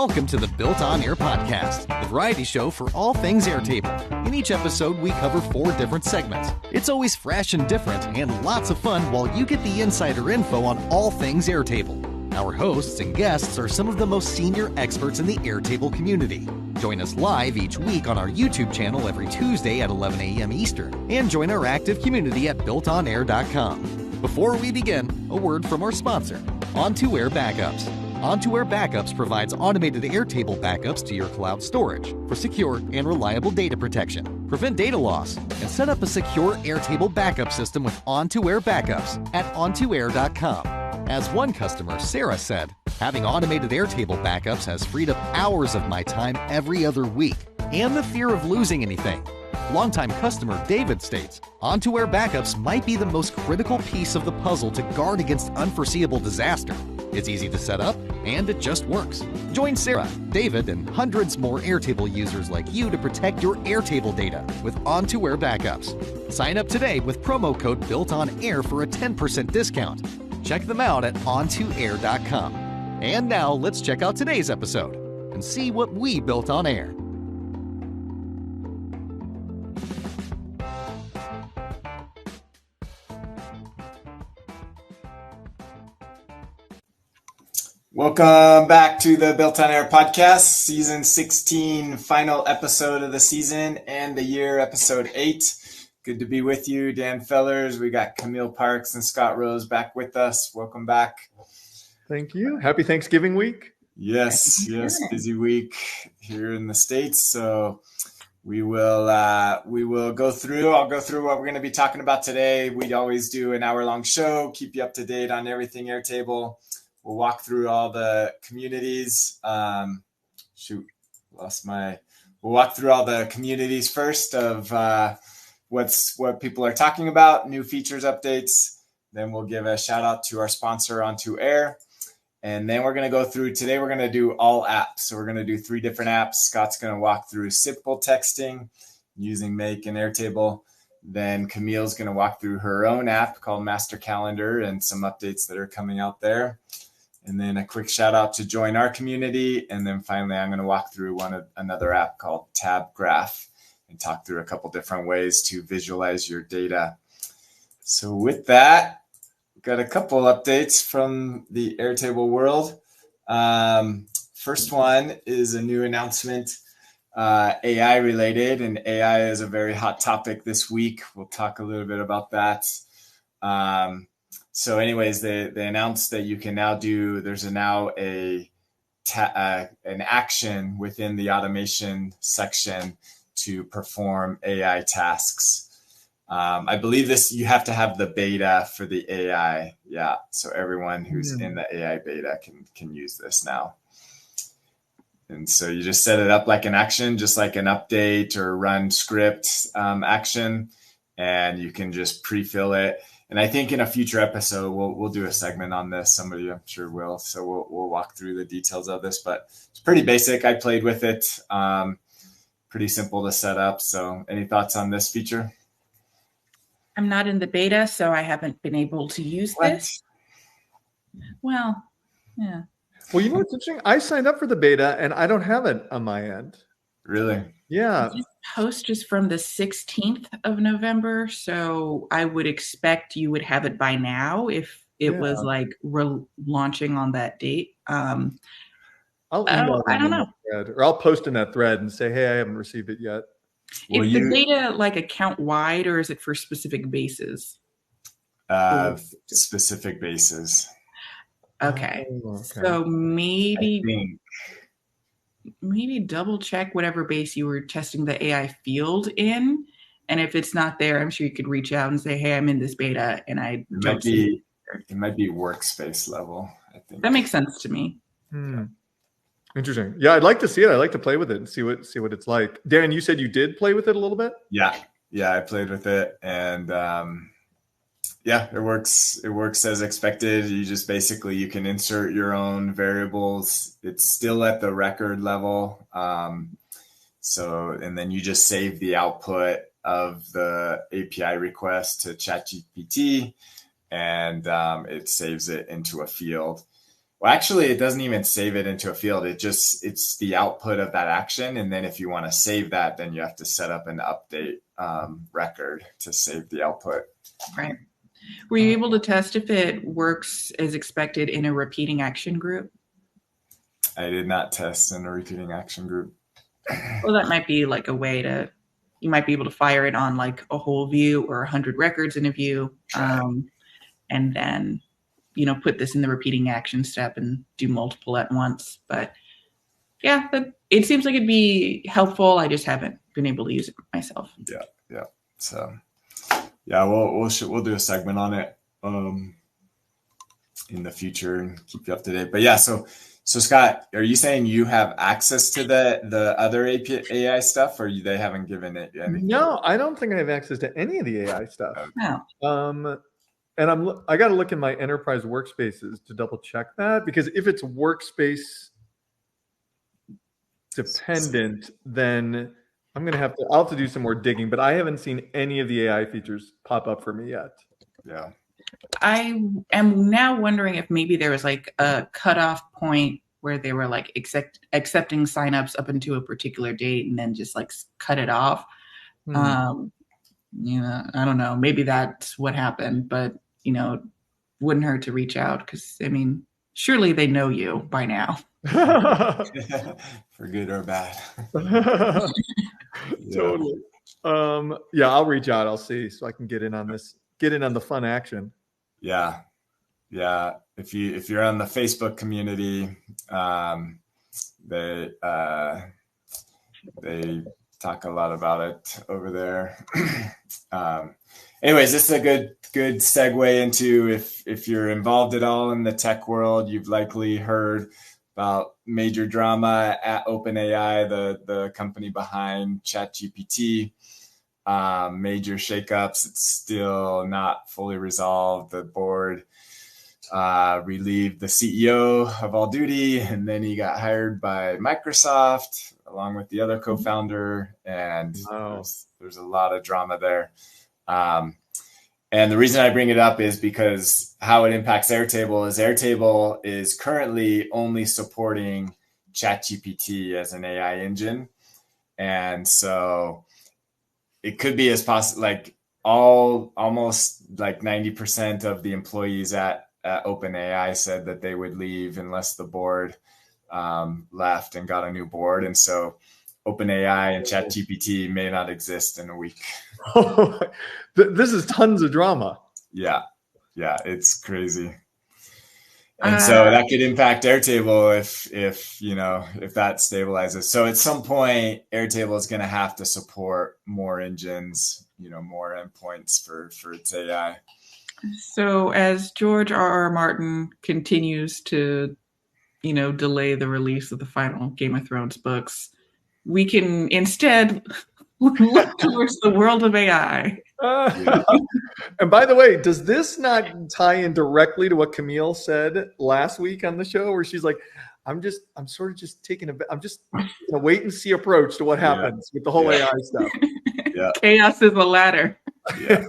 Welcome to the BuiltOnAir podcast, the variety show for all things Airtable. In each episode, we cover 4 different segments. It's always fresh and different, and lots of fun while you get the insider info on all things Airtable. Our hosts and guests are some of the most senior experts in the Airtable community. Join us live each week on our YouTube channel every Tuesday at 11 a.m. Eastern, and join our active community at BuiltOnAir.com. Before we begin, a word from our sponsor, On2Air Backups. On2Air Backups provides automated Airtable backups to your cloud storage for secure and reliable data protection. Prevent data loss and set up a secure Airtable backup system with On2Air Backups at On2Air.com. As one customer, Sarah, said, having automated Airtable backups has freed up hours of my time every other week and the fear of losing anything. Longtime customer David states, On2Air Backups might be the most critical piece of the puzzle to guard against unforeseeable disaster. It's easy to set up, and it just works. Join Sarah, David, and hundreds more Airtable users like you to protect your Airtable data with On2Air Backups. Sign up today with promo code BuiltOnAir for a 10% discount. Check them out at On2Air.com. And now let's check out today's episode and see what we built on air. Welcome back to the BuiltOnAir podcast, season 16, final episode of the season and the year, episode 8. Good to be with you, Dan Fellers. We got Kamille Parks and Scott Rose back with us. Welcome back. Thank you. Happy Thanksgiving week. Yes, busy week here in the States. So we will go through. I'll go through what we're going to be talking about today. We always do an hour-long show, keep you up to date on everything Airtable. We'll walk through all the communities. We'll walk through all the communities first of what people are talking about, new features, updates. Then we'll give a shout out to our sponsor, On2Air. And then we're going to go through, today we're going to do all apps. So we're going to do 3 different apps. Scott's going to walk through SimpleTexting using Make and Airtable. Then Camille's going to walk through her own app called Master Calendar and some updates that are coming out there. And then a quick shout out to join our community. And then finally, I'm going to walk through another app called Tab Graph and talk through a couple different ways to visualize your data. So with that, we've got a couple updates from the Airtable world. First one is a new announcement, AI related, and AI is a very hot topic this week. We'll talk a little bit about that. So anyways, they announced that you can now there's now an action within the automation section to perform AI tasks. I believe you have to have the beta for the AI. Yeah. So everyone who's in the AI beta can use this now. And so you just set it up like an action, just like an update or run script action, and you can just pre-fill it. And I think in a future episode, we'll do a segment on this. Somebody I'm sure will. So we'll walk through the details of this, but it's pretty basic. I played with it. Pretty simple to set up. So any thoughts on this feature? I'm not in the beta, so I haven't been able to use this. Well, yeah. Well, you know what's interesting? I signed up for the beta and I don't have it on my end. Really? Yeah. This post is from the 16th of November, so I would expect you would have it by now if it was like launching on that date. I'll email I don't know. Thread, or I'll post in that thread and say, hey, I haven't received it yet. Is the beta like account wide or is it for specific bases? Specific bases. Okay. So maybe double check whatever base you were testing the AI field in. And if it's not there, I'm sure you could reach out and say, hey, I'm in this beta and it might be workspace level, I think. That makes sense to me. Interesting. Yeah, I'd like to see it. I'd like to play with it and see what it's like. Dan, you said you did play with it a little bit? Yeah, I played with it, and it works. It works as expected. You just basically you can insert your own variables. It's still at the record level. And then you just save the output of the API request to ChatGPT, and it saves it into a field. Well, actually, it doesn't even save it into a field. It's the output of that action. And then if you want to save that, then you have to set up an update record to save the output. Right. Were you able to test if it works as expected in a repeating action group? I did not test in a repeating action group. Well, that might be like a way to, you might be able to fire it on like a whole view or 100 records in a view. And then, put this in the repeating action step and do multiple at once. But yeah, it seems like it'd be helpful. I just haven't been able to use it myself. Yeah. So yeah, we'll do a segment on it in the future and keep you up to date. But yeah, so Scott, are you saying you have access to the other AI stuff, or they haven't given it anything? No, I don't think I have access to any of the AI stuff. No. And I got to look in my enterprise workspaces to double check that, because if it's workspace dependent, then I'll have to do some more digging, but I haven't seen any of the AI features pop up for me yet. Yeah. I am now wondering if maybe there was like a cutoff point where they were like accepting signups up into a particular date and then just like cut it off. I don't know. Maybe that's what happened, but wouldn't hurt to reach out, because surely they know you by now. For good or bad. Totally. I'll reach out. I'll see, so I can get in on this. Get in on the fun action. Yeah. If you're on the Facebook community, they talk a lot about it over there. Anyways, this is a good segue into if you're involved at all in the tech world, you've likely heard about major drama at OpenAI, the company behind ChatGPT. Major shakeups. It's still not fully resolved. The board relieved the CEO of all duty, and then he got hired by Microsoft along with the other co-founder, and there's a lot of drama there. And the reason I bring it up is because how it impacts Airtable is currently only supporting ChatGPT as an AI engine. And so it could be as possible, like almost like 90% of the employees at OpenAI said that they would leave unless the board left and got a new board. And so OpenAI and ChatGPT may not exist in a week. This is tons of drama. Yeah, it's crazy. And so that could impact Airtable if that stabilizes. So at some point, Airtable is going to have to support more engines, more endpoints for its AI. So as George R.R. Martin continues to, delay the release of the final Game of Thrones books, we can instead look towards the world of AI. And by the way, does this not tie in directly to what Kamille said last week on the show, where she's like, I'm sort of just taking I'm just a wait and see approach to what happens with the whole AI stuff. Yeah. Chaos is a ladder. Yeah.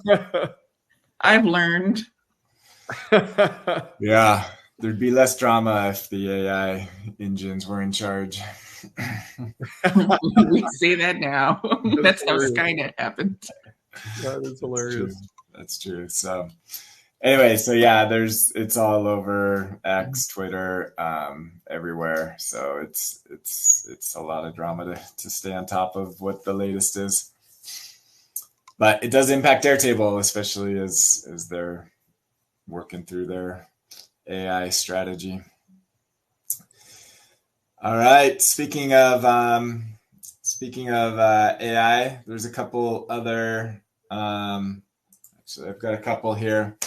I've learned. Yeah. There'd be less drama if the AI engines were in charge. We say that now. That's how Skynet happened. That is hilarious. That's true. So anyway, it's all over X, Twitter, everywhere. So it's a lot of drama to stay on top of what the latest is. But it does impact Airtable, especially as they're working through their AI strategy. All right. Speaking of AI, there's a couple other. Actually, I've got a couple here.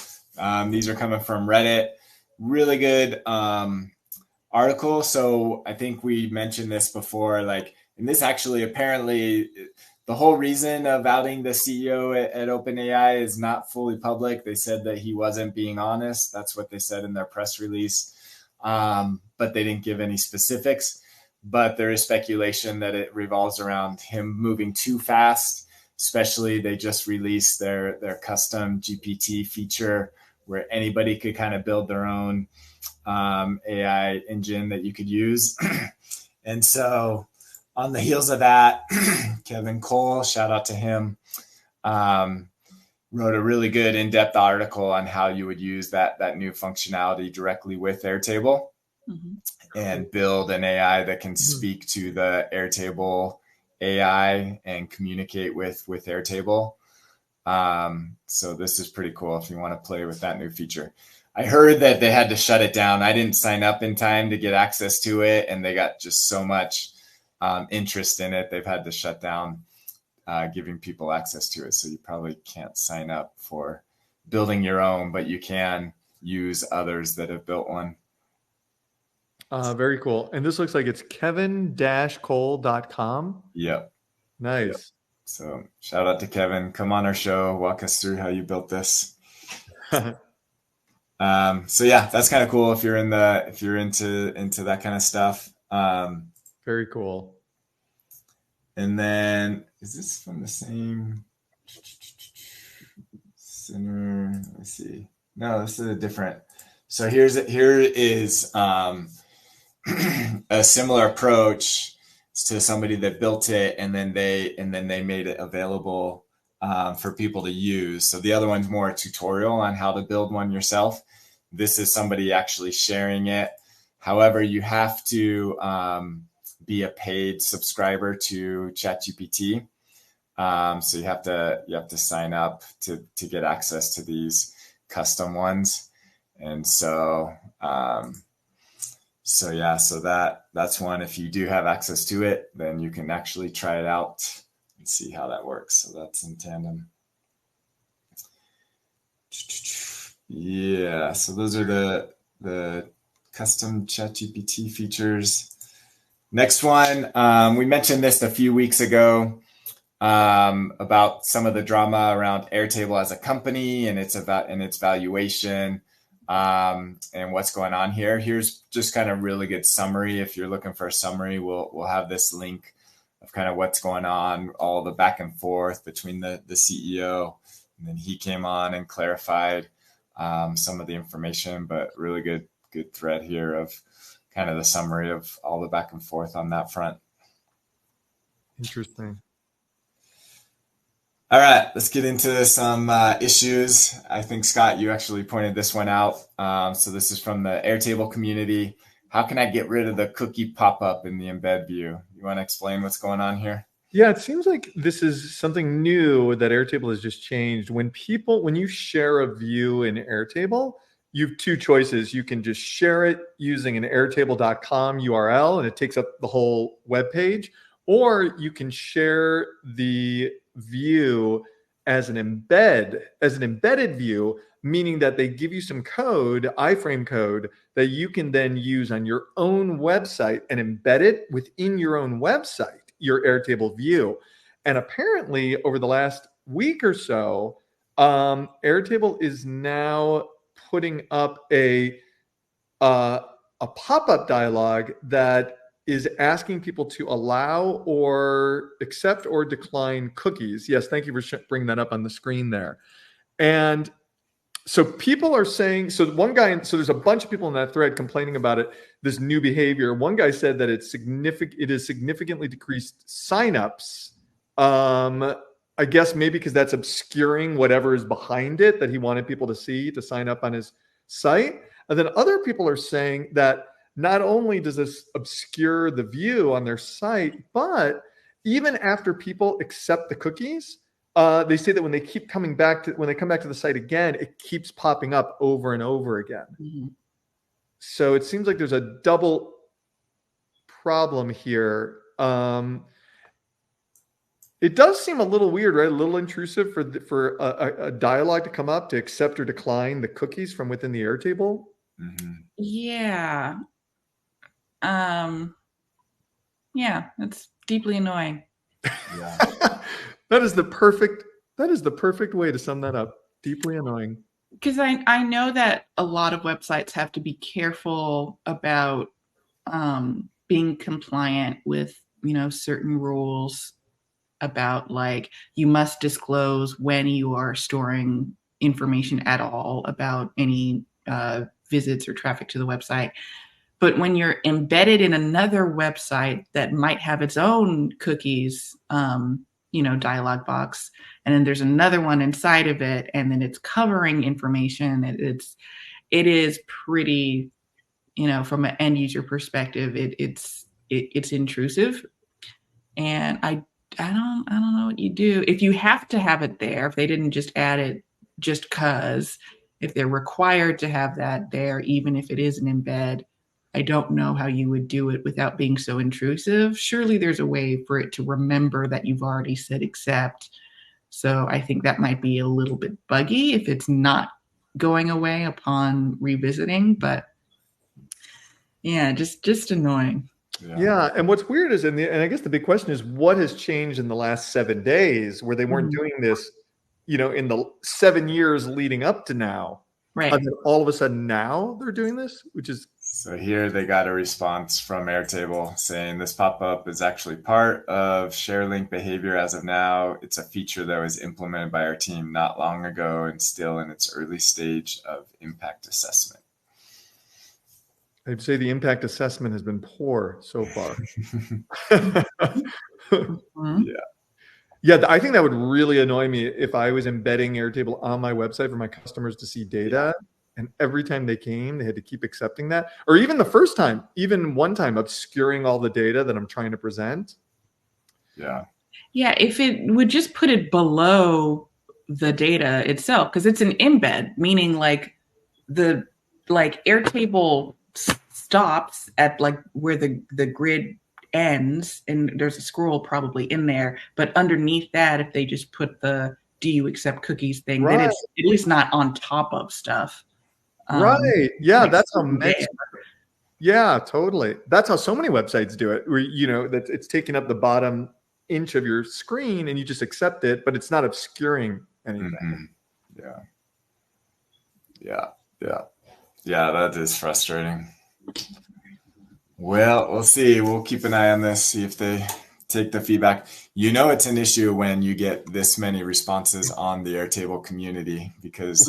These are coming from Reddit. Really good article. So I think we mentioned this before. And this actually apparently the whole reason of outing the CEO at OpenAI is not fully public. They said that he wasn't being honest. That's what they said in their press release. But they didn't give any specifics. But there is speculation that it revolves around him moving too fast. Especially, they just released their custom GPT feature where anybody could kind of build their own AI engine that you could use. And so on the heels of that, Kevin Cole, shout out to him, wrote a really good in-depth article on how you would use that new functionality directly with Airtable and build an AI that can speak to the Airtable AI and communicate with Airtable. So this is pretty cool if you want to play with that new feature. I heard that they had to shut it down. I didn't sign up in time to get access to it, and they got just so much interest in it. They've had to shut down giving people access to it. So you probably can't sign up for building your own, but you can use others that have built one. Very cool. And this looks like it's kevin-cole.com. Yep. Nice. Yep. So shout out to Kevin. Come on our show. Walk us through how you built this. So yeah, that's kind of cool if you're into that kind of stuff. Very cool. And then is this from the same center? Let me see. No, this is a different. So here is a similar approach to somebody that built it, and then they made it available for people to use. So the other one's more a tutorial on how to build one yourself. This is somebody actually sharing it. However, you have to be a paid subscriber to ChatGPT. So you have to sign up to get access to these custom ones. And so that's one. If you do have access to it, then you can actually try it out and see how that works. So that's in tandem. Yeah. So those are the custom ChatGPT features. Next one, we mentioned this a few weeks ago about some of the drama around Airtable as a company and its valuation. And what's going on here. Here's just kind of really good summary. If you're looking for a summary, we'll have this link of kind of what's going on, all the back and forth between the CEO, and then he came on and clarified some of the information, but really good thread here of kind of the summary of all the back and forth on that front. Interesting. All right, let's get into some issues. I think, Scott, you actually pointed this one out. So this is from the Airtable community. How can I get rid of the cookie pop-up in the embed view? You want to explain what's going on here? Yeah, it seems like this is something new that Airtable has just changed. When you share a view in Airtable, you have two choices. You can just share it using an airtable.com URL, and it takes up the whole web page, or you can share the view as an embedded view, meaning that they give you some code, iframe code, that you can then use on your own website and embed it within your own website, your Airtable view. And apparently over the last week or so, Airtable is now putting up a pop-up dialog that is asking people to allow or accept or decline cookies. Yes, thank you for bringing that up on the screen there. And so people are saying, so there's a bunch of people in that thread complaining about it, this new behavior. One guy said that it has significantly decreased signups. I guess maybe because that's obscuring whatever is behind it that he wanted people to see to sign up on his site. And then other people are saying that not only does this obscure the view on their site, but even after people accept the cookies, they say that when they come back to the site again, it keeps popping up over and over again. Mm-hmm. So it seems like there's a double problem here. It does seem a little weird, right? A little intrusive for a dialogue to come up to accept or decline the cookies from within the Airtable. Mm-hmm. Yeah. Yeah, it's deeply annoying. Yeah. That is the perfect way to sum that up. Deeply annoying. Because I know that a lot of websites have to be careful about being compliant with, certain rules about, like, you must disclose when you are storing information at all about any visits or traffic to the website. But when you're embedded in another website that might have its own cookies, dialog box, and then there's another one inside of it, and then it's covering information, it is pretty, from an end user perspective, it's intrusive. And I don't know what you do if you have to have it there. If they didn't just add it just because, if they're required to have that there, even if it is an embed, I don't know how you would do it without being so intrusive. Surely there's a way for it to remember that you've already said accept. So I think that might be a little bit buggy if it's not going away upon revisiting. But yeah, just annoying. Yeah. And what's weird is, and I guess the big question is, what has changed in the last 7 days where they weren't doing this, in the 7 years leading up to now? Right. And then all of a sudden now they're doing this, which is. So here they got a response from Airtable saying this pop-up is actually part of share link behavior as of now. It's a feature that was implemented by our team not long ago and still in its early stage of impact assessment. I'd say the impact assessment has been poor so far. Yeah, I think that would really annoy me if I was embedding Airtable on my website for my customers to see data. And every time they came, they had to keep accepting that. Or even the first time, even one time, obscuring all the data that I'm trying to present. Yeah. Yeah, if it would just put it below the data itself, because it's an embed, meaning like Airtable stops at like where the grid ends, and there's a scroll probably in there. But underneath that, if they just put the "Do you accept cookies" thing, then it's at least not on top of stuff. Right. Yeah, that's how. Yeah, totally. That's how so many websites do it. Where that it's taking up the bottom inch of your screen, and you just accept it, but it's not obscuring anything. Mm-hmm. Yeah. That is frustrating. Well, we'll see. We'll keep an eye on this. See if they take the feedback. It's an issue when you get this many responses on the Airtable community because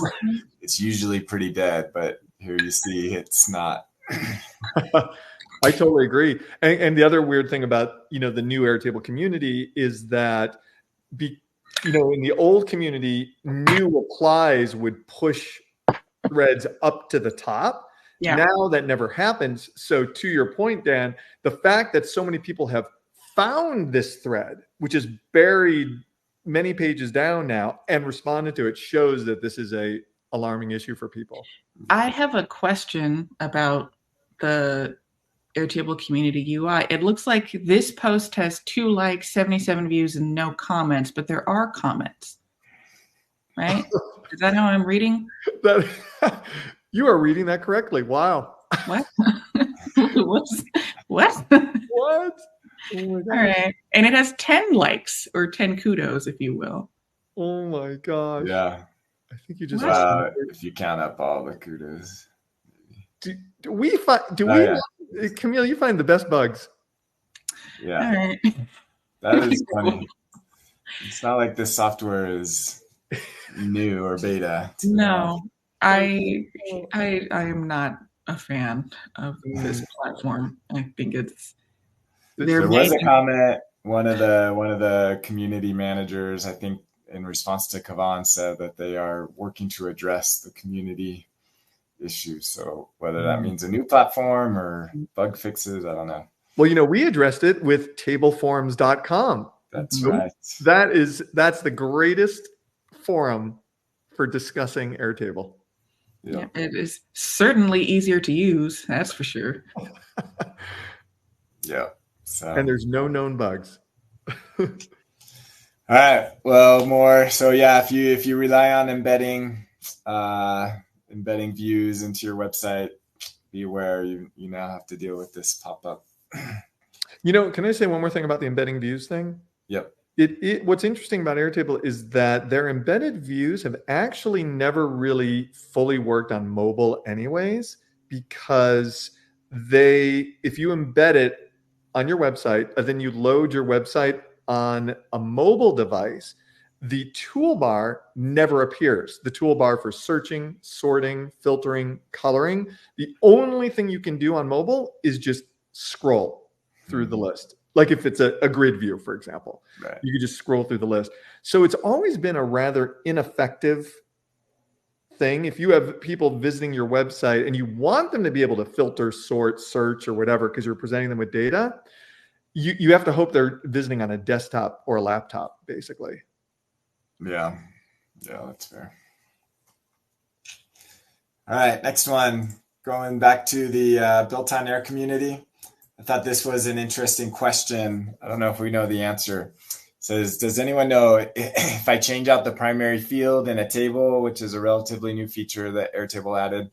it's usually pretty dead, but here you see it's not. I totally agree. And the other weird thing about, the new Airtable community is that, in the old community, new applies would push threads up to the top. Yeah. Now that never happens. So to your point, Dan, the fact that so many people have found this thread, which is buried many pages down now, and responded to it, shows that this is a alarming issue for people. I have a question about the Airtable community UI. It looks like this post has 2 likes, 77 views, and no comments, but there are comments, right? Is that how I'm reading? You are reading that correctly. Wow. What? What? What? Oh all right. And it has 10 likes, or 10 kudos, if you will. Oh my gosh. Yeah. I think you just if you count up all the kudos. Kamille, you find the best bugs. Yeah. All right. That is funny. It's not like this software is new or beta. No. I am not a fan of this platform. I think it's there was a comment. One of the community managers, I think, in response to Kavan, said that they are working to address the community issue. So whether that means a new platform or bug fixes, I don't know. Well, we addressed it with tableforums.com. That's right. That's the greatest forum for discussing Airtable. Yeah, it is certainly easier to use. That's for sure. Yeah. And there's no known bugs. All right. Well, more. So yeah, if you rely on embedding views into your website, be aware you now have to deal with this pop-up. Can I say one more thing about the embedding views thing? Yep. What's interesting about Airtable is that their embedded views have actually never really fully worked on mobile anyways, because if you embed it on your website and then you load your website on a mobile device, the toolbar never appears. The toolbar for searching, sorting, filtering, coloring. The only thing you can do on mobile is just scroll through the list. Like if it's a grid view, for example, Right. you could just scroll through the list. So it's always been a rather ineffective thing. If you have people visiting your website and you want them to be able to filter, sort, search, or whatever, because you're presenting them with data, you have to hope they're visiting on a desktop or a laptop, basically. Yeah, that's fair. All right, next one. Going back to the Built-on-Air community. I thought this was an interesting question. I don't know if we know the answer. It says, does anyone know if I change out the primary field in a table, which is a relatively new feature that Airtable added,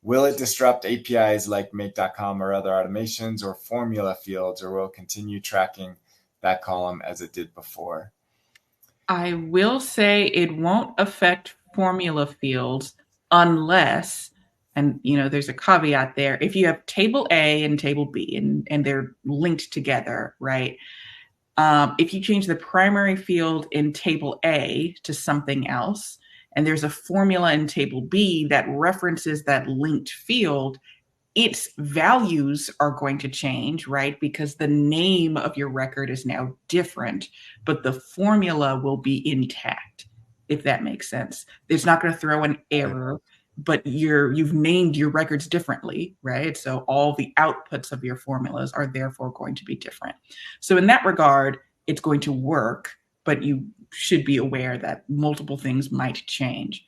will it disrupt APIs like make.com or other automations or formula fields, or will it continue tracking that column as it did before? I will say it won't affect formula fields unless, and there's a caveat there, if you have table A and table B and they're linked together, right? If you change the primary field in table A to something else, and there's a formula in table B that references that linked field, its values are going to change, right? Because the name of your record is now different, but the formula will be intact, if that makes sense. It's not going to throw an error, but you've named your records differently, right? So all the outputs of your formulas are therefore going to be different. So in that regard, it's going to work, but you should be aware that multiple things might change.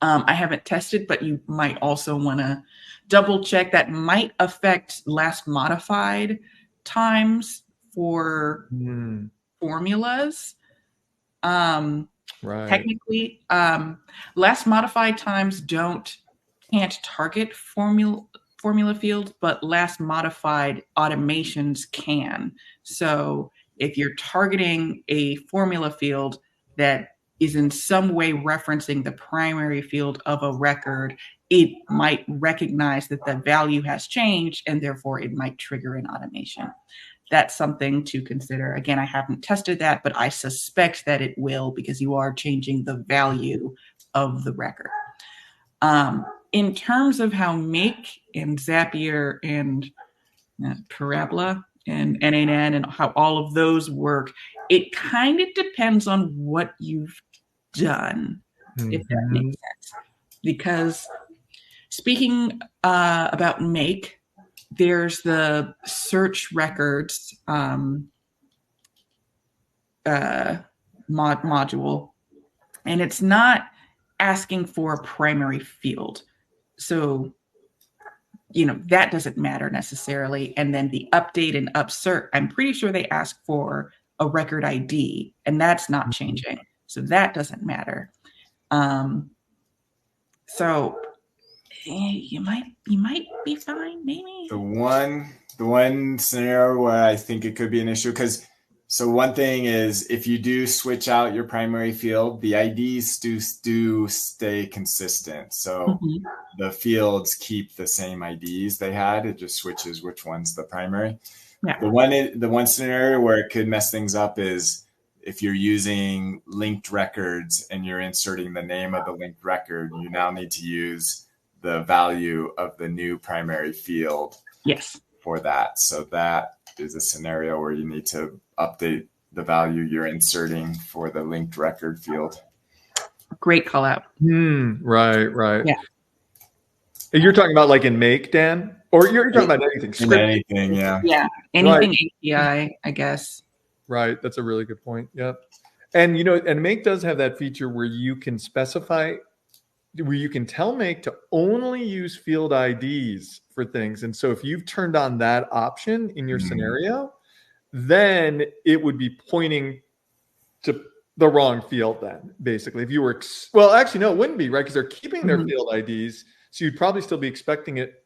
I haven't tested, but you might also want to double check. That might affect last modified times for formulas. Right. Technically, last modified times can't target formula fields, but last modified automations can. So if you're targeting a formula field that is in some way referencing the primary field of a record, it might recognize that the value has changed, and therefore it might trigger an automation. That's something to consider. Again, I haven't tested that, but I suspect that it will, because you are changing the value of the record. In terms of how Make and Zapier and Parabola and NNN and how all of those work, it kind of depends on what you've done, if that makes sense. Because speaking about Make, there's the search records module, and it's not asking for a primary field. So that doesn't matter necessarily. And then the update and upsert, I'm pretty sure they ask for a record ID, and that's not changing. So that doesn't matter. So you might be fine, maybe. The one scenario where I think it could be an issue, so one thing is, if you do switch out your primary field, the IDs do stay consistent. So the fields keep the same IDs they had. It just switches which one's the primary. Yeah. The one scenario where it could mess things up is if you're using linked records and you're inserting the name of the linked record, you now need to use the value of the new primary field. Yes. For that. So that is a scenario where you need to update the value you're inserting for the linked record field. Great call out. Right. Yeah. You're talking about like in Make, Dan? Or you're talking about anything? Anything, yeah. Yeah. Anything API, I guess. Right. That's a really good point. Yep. And and Make does have that feature where you can tell Make to only use field IDs for things. And so if you've turned on that option in your scenario, then it would be pointing to the wrong field then, basically. If you were, well, actually, no, it wouldn't be, right? Because they're keeping their field IDs. So you'd probably still be expecting it.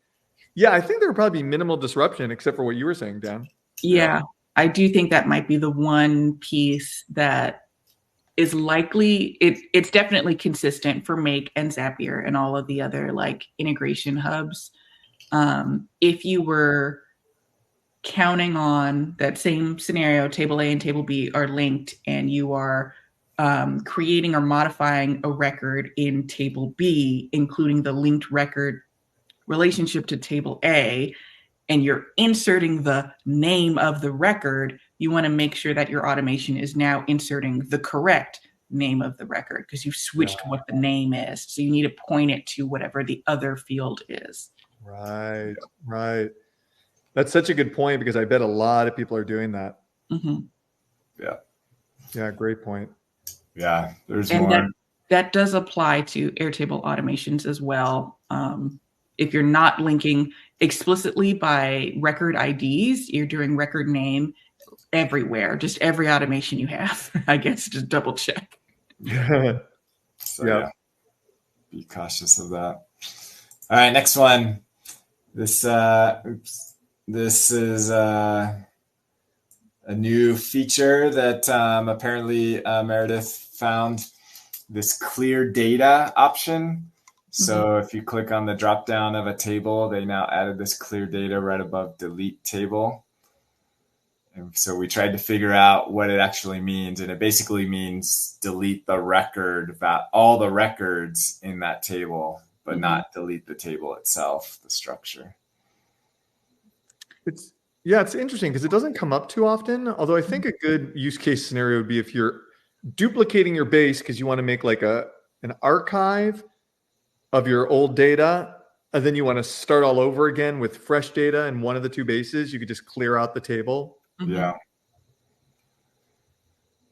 Yeah, I think there would probably be minimal disruption, except for what you were saying, Dan. Yeah, I do think that might be the one piece that is likely. It's definitely consistent for Make and Zapier and all of the other like integration hubs. If you were counting on that same scenario, table A and table B are linked, and you are creating or modifying a record in table B, including the linked record relationship to table A, and you're inserting the name of the record, you want to make sure that your automation is now inserting the correct name of the record because you've switched what the name is. So you need to point it to whatever the other field is. Right, right. That's such a good point because I bet a lot of people are doing that. Mm-hmm. Yeah. Yeah, great point. Yeah, there's and more. That does apply to Airtable automations as well. If you're not linking explicitly by record IDs, you're doing record name everywhere, just every automation you have, I guess, just double check. So yeah, be cautious of that. All right, next one. This is a new feature that apparently Meredith found, this clear data option. So if you click on the drop down of a table, they now added this clear data right above delete table. And so we tried to figure out what it actually means. And it basically means delete the record, all the records in that table, but not delete the table itself, the structure. It's interesting because it doesn't come up too often. Although I think a good use case scenario would be if you're duplicating your base because you want to make like an archive of your old data, and then you want to start all over again with fresh data in one of the two bases. You could just clear out the table.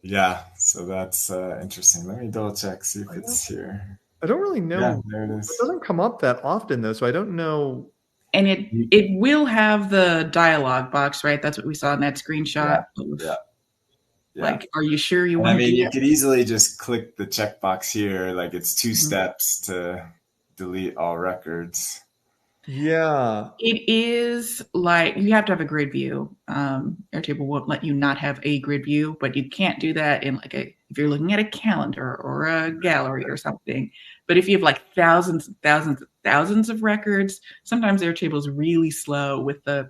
Yeah. So that's interesting. Let me double check, see if it's here. I don't really know. Yeah, there it is. It doesn't come up that often though, so I don't know. And it will have the dialog box, right? That's what we saw in that screenshot. Yeah. Like, are you sure you want to do you that? could easily just click the checkbox here. Like it's 2 steps to delete all records. Yeah. It is like you have to have a grid view. Airtable won't let you not have a grid view, but you can't do that in like if you're looking at a calendar or a gallery or something. But if you have like thousands of records, sometimes Airtable is really slow with the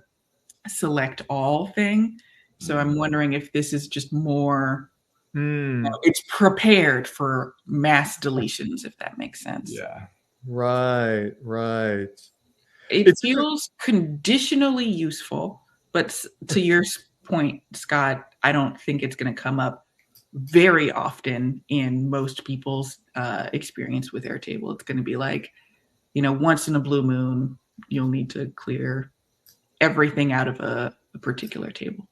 select all thing. So I'm wondering if this is just more, it's prepared for mass deletions, if that makes sense. Yeah. Right. It feels conditionally useful, but to your point, Scott, I don't think it's going to come up very often in most people's experience with Airtable. It's going to be like, once in a blue moon, you'll need to clear everything out of a particular table.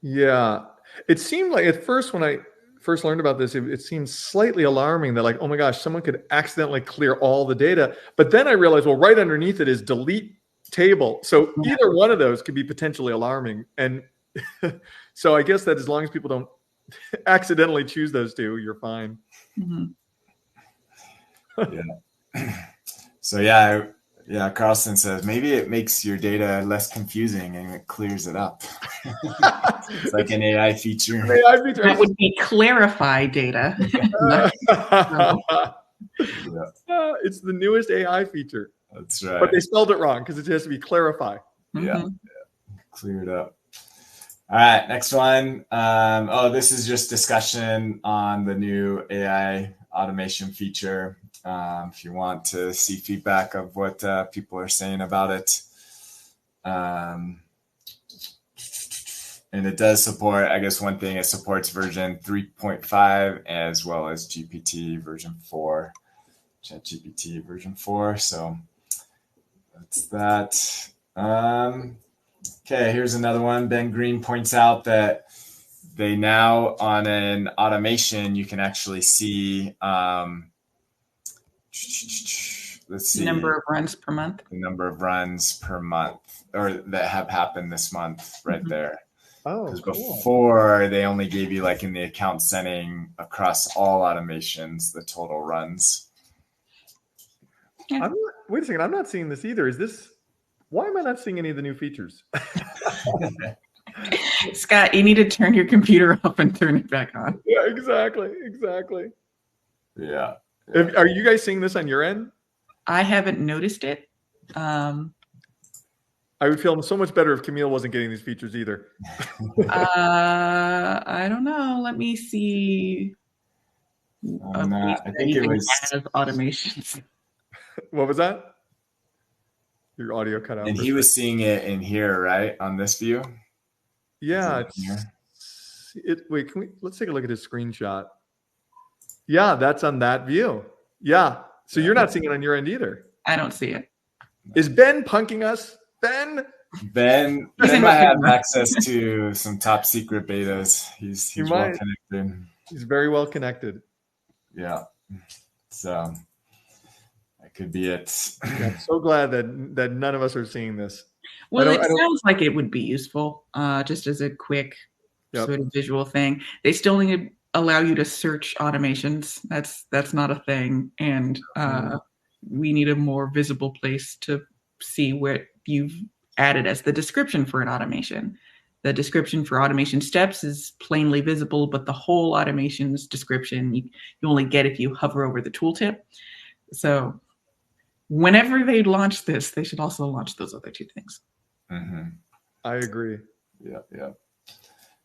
Yeah. It seemed like at first when I first learned about this, it seemed slightly alarming that like, oh my gosh, someone could accidentally clear all the data. But then I realized, well, right underneath it is delete table. So either one of those could be potentially alarming. And so I guess that as long as people don't accidentally choose those two, you're fine. So yeah, Carlson says maybe it makes your data less confusing and it clears it up. It's like an AI feature. That would be clarify data. It's the newest AI feature. That's right. But they spelled it wrong because it has to be clarify. Yeah. Cleared up. All right, next one. This is just discussion on the new AI automation feature. If you want to see feedback of what people are saying about it. And it does support, I guess one thing, it supports version 3.5 as well as GPT version 4, ChatGPT version 4. So that's that. Okay, here's another one. Ben Green points out that they now, on an automation, you can actually see, let's see. Number of runs per month. The number of runs per month, or that have happened this month right there. Oh, because cool. Before they only gave you like in the account setting across all automations, the total runs. Wait a second. I'm not seeing this either. Why am I not seeing any of the new features? Scott, you need to turn your computer off and turn it back on. Yeah, exactly. Yeah. Are you guys seeing this on your end? I haven't noticed it. I would feel so much better if Kamille wasn't getting these features either. I don't know. Let me see. I think it was has automations. What was that? Your audio cut out. And he was seeing it in here, right? On this view? Yeah. Wait, let's take a look at his screenshot. Yeah, that's on that view. Yeah. So you're not seeing it on your end either. I don't see it. Is Ben punking us? Ben might have access to some top secret betas. He's well connected. He's very well connected. Yeah. So that could be it. Yeah, I'm so glad that none of us are seeing this. Well, it sounds like it would be useful, just as a quick sort of visual thing. They still need to allow you to search automations. That's not a thing, and we need a more visible place to see what you've added as the description for an automation. The description for automation steps is plainly visible, but the whole automation's description you only get if you hover over the tooltip. So whenever they launch this, they should also launch those other two things. Mm-hmm. I agree. Yeah.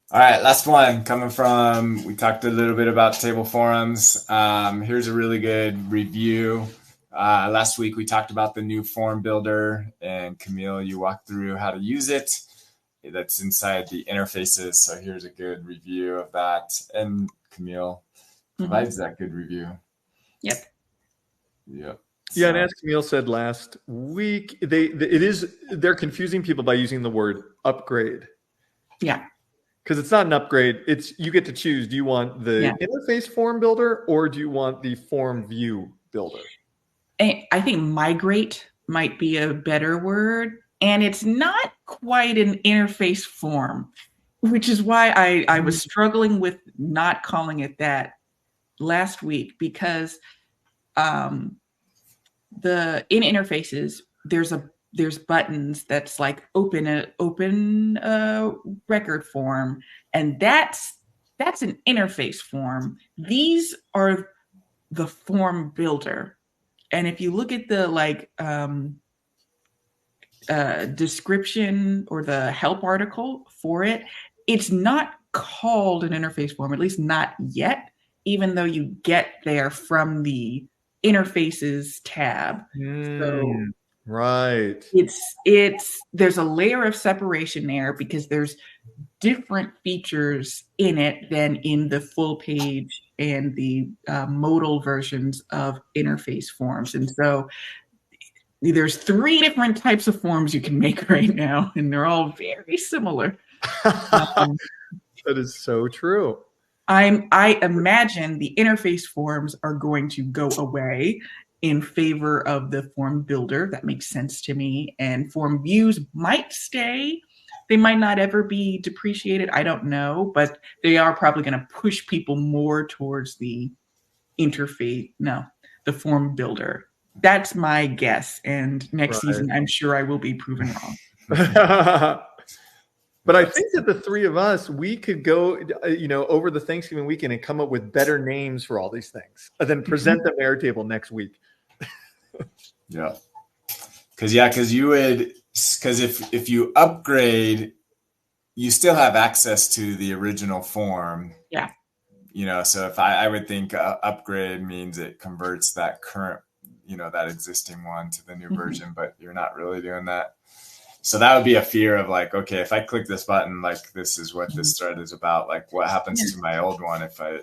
All right, last one coming from, we talked a little bit about table forums. Here's a really good review. Last week we talked about the new form builder, and Kamille, you walked through how to use it. That's inside the interfaces. So here's a good review of that. And Kamille provides that good review. Yep. Yeah, and as Kamille said last week, they're confusing people by using the word upgrade. Yeah. Because it's not an upgrade. You get to choose. Do you want the interface form builder or do you want the form view builder? I think migrate might be a better word. And it's not quite an interface form, which is why I was struggling with not calling it that last week, because in interfaces, there's buttons that's like open record form, and that's an interface form. These are the form builder, and if you look at the description or the help article for it, it's not called an interface form, at least not yet, even though you get there from the interfaces tab. So right. There's a layer of separation there because there's different features in it than in the full page and the modal versions of interface forms. And so there's 3 different types of forms you can make right now, and they're all very similar. That is so true. I imagine the interface forms are going to go away in favor of the form builder. That makes sense to me. And form views might stay. They might not ever be depreciated. I don't know, but they are probably going to push people more towards the form builder. That's my guess. And next season, I'm sure I will be proven wrong. But I think that the 3 of us, we could go, over the Thanksgiving weekend and come up with better names for all these things, and then present them to Airtable next week. Yeah. Because if you upgrade, you still have access to the original form. Yeah. So if I would think upgrade means it converts that current, that existing one to the new version, but you're not really doing that. So that would be a fear of okay, if I click this button, this is what this thread is about. What happens to my old one if I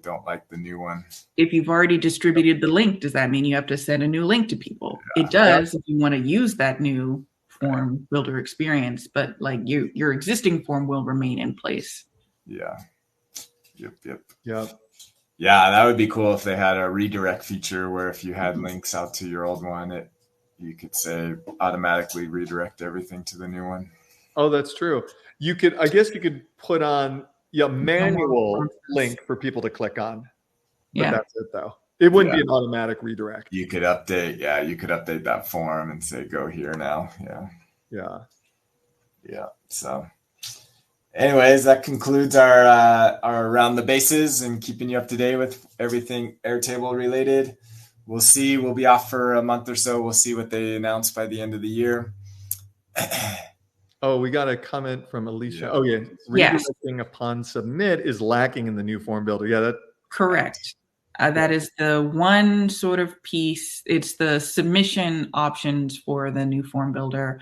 don't like the new one? If you've already distributed the link, does that mean you have to send a new link to people? Yeah. It does if you want to use that new form builder experience, but your existing form will remain in place. Yeah. Yep. Yeah, that would be cool if they had a redirect feature where if you had links out to your old one, you could say automatically redirect everything to the new one. Oh, that's true. I guess you could put on manual link for people to click on. But that's it though. It wouldn't be an automatic redirect. You could update that form and say, go here now. Yeah. So anyways, that concludes our around the bases and keeping you up to date with everything Airtable related. We'll see. We'll be off for a month or so. We'll see what they announce by the end of the year. Oh, we got a comment from Alicia. Yeah. Oh, yeah. Redirecting upon submit is lacking in the new form builder. Yeah, that correct. That is the one sort of piece. It's the submission options for the new form builder.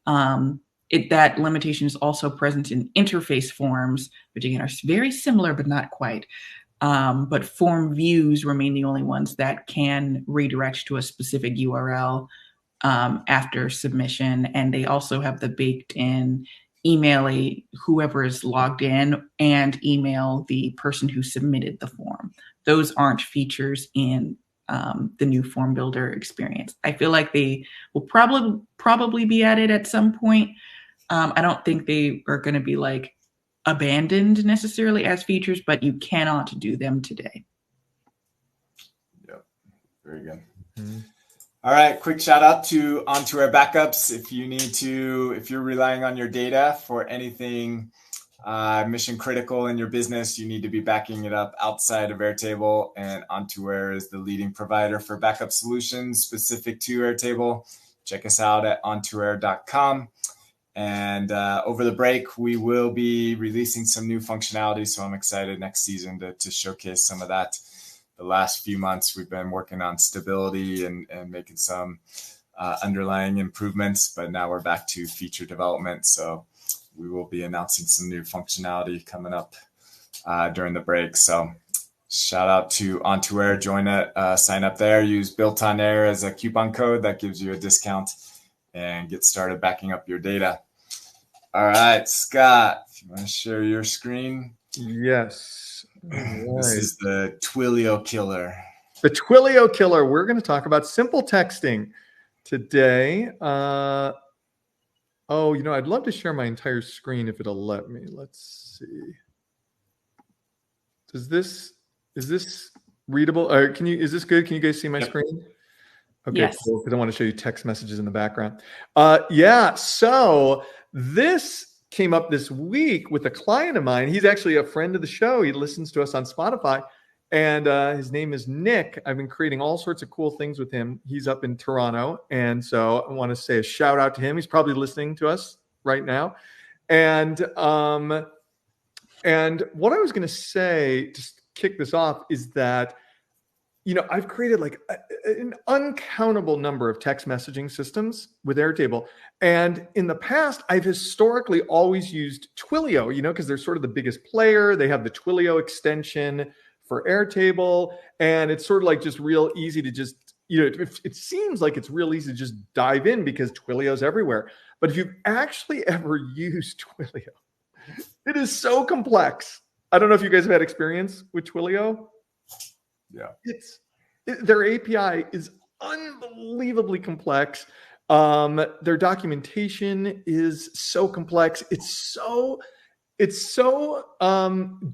That limitation is also present in interface forms, which again are very similar, but not quite. But form views remain the only ones that can redirect to a specific URL after submission. And they also have the baked in email whoever is logged in and email the person who submitted the form. Those aren't features in the new form builder experience. I feel like they will probably be added at some point. I don't think they are going to be like abandoned necessarily as features, but you cannot do them today. Yep. Very good. Mm-hmm. All right. Quick shout out to OntoAir backups. If you're relying on your data for anything mission critical in your business, you need to be backing it up outside of Airtable, and OntoAir is the leading provider for backup solutions specific to Airtable. Check us out at ontoair.com. And over the break, we will be releasing some new functionality. So I'm excited next season to showcase some of that. The last few months, we've been working on stability and making some underlying improvements, but now we're back to feature development. So we will be announcing some new functionality coming up during the break. So shout out to OntoAir. Join it, sign up there, use BuiltOnAir as a coupon code that gives you a discount, and get started backing up your data. All right, Scott, if you want to share your screen. Yes. Right. This is the Twilio killer. The Twilio killer. We're going to talk about SimpleTexting today. I'd love to share my entire screen if it'll let me. Let's see. Is this readable? Is this good? Can you guys see my screen? Okay, yes. Cool. Because I want to show you text messages in the background. So this came up this week with a client of mine. He's actually a friend of the show. He listens to us on Spotify, and his name is Nick. I've been creating all sorts of cool things with him. He's up in Toronto, and so I want to say a shout out to him. He's probably listening to us right now. And what I was going to say, just to kick this off, is that I've created like an uncountable number of text messaging systems with Airtable. And in the past, I've historically always used Twilio, because they're sort of the biggest player. They have the Twilio extension for Airtable. And it's sort of like just real easy to just, it seems like it's real easy to just dive in because Twilio's everywhere. But if you've actually ever used Twilio, it is so complex. I don't know if you guys have had experience with Twilio. Yeah, their API is unbelievably complex. Their documentation is so complex. It's so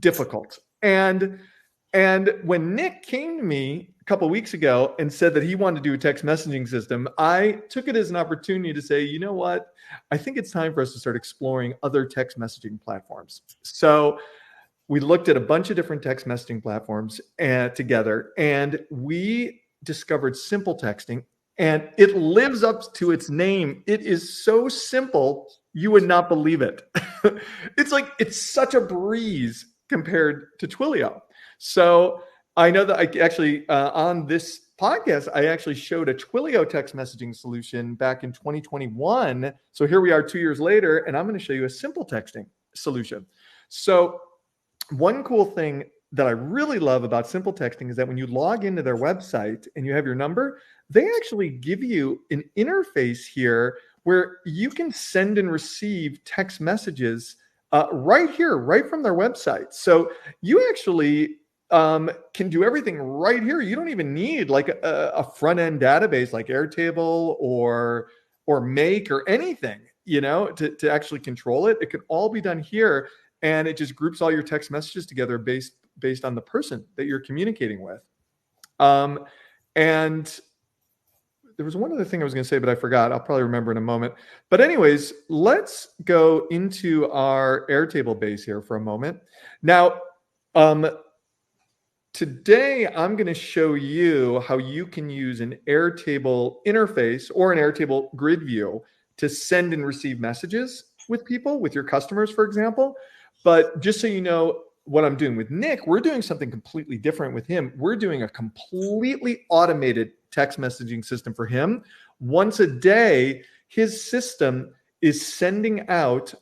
difficult. And when Nick came to me a couple of weeks ago and said that he wanted to do a text messaging system, I took it as an opportunity to say, you know what? I think it's time for us to start exploring other text messaging platforms. So we looked at a bunch of different text messaging platforms together, and we discovered SimpleTexting, and it lives up to its name. It is so simple, you would not believe it. It's such a breeze compared to Twilio. So I know that I actually, on this podcast, I actually showed a Twilio text messaging solution back in 2021. So here we are 2 years later, and I'm going to show you a SimpleTexting solution. So one cool thing that I really love about SimpleTexting is that when you log into their website and you have your number, they actually give you an interface here where you can send and receive text messages right here, right from their website. So you actually can do everything right here. You don't even need like a front-end database like Airtable or Make or anything, to actually control it. It can all be done here. And it just groups all your text messages together based on the person that you're communicating with. And there was one other thing I was going to say, but I forgot. I'll probably remember in a moment. But anyways, let's go into our Airtable base here for a moment. Now, today I'm going to show you how you can use an Airtable interface or an Airtable grid view to send and receive messages with people, with your customers, for example. But just so you know, what I'm doing with Nick, we're doing something completely different with him. We're doing a completely automated text messaging system for him. Once a day, his system is sending out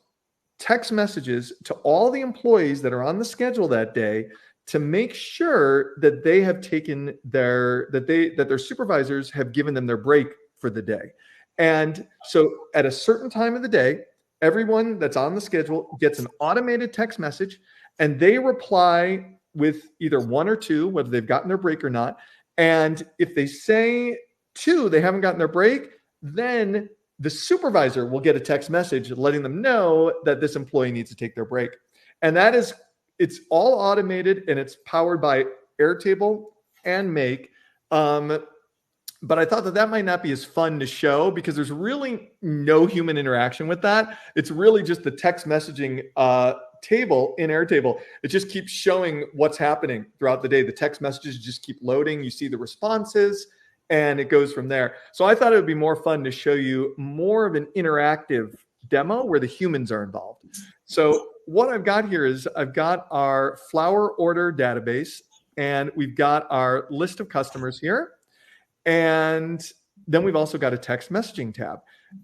text messages to all the employees that are on the schedule that day to make sure that they have taken that their supervisors have given them their break for the day. And so at a certain time of the day, everyone that's on the schedule gets an automated text message, and they reply with either 1 or 2, whether they've gotten their break or not. And if they say 2, they haven't gotten their break, then the supervisor will get a text message letting them know that this employee needs to take their break. And it's all automated, and it's powered by Airtable and Make. But I thought that might not be as fun to show because there's really no human interaction with that. It's really just the text messaging table in Airtable. It just keeps showing what's happening throughout the day. The text messages just keep loading. You see the responses, and it goes from there. So I thought it would be more fun to show you more of an interactive demo where the humans are involved. So what I've got here is I've got our flower order database, and we've got our list of customers here. And then we've also got a text messaging tab.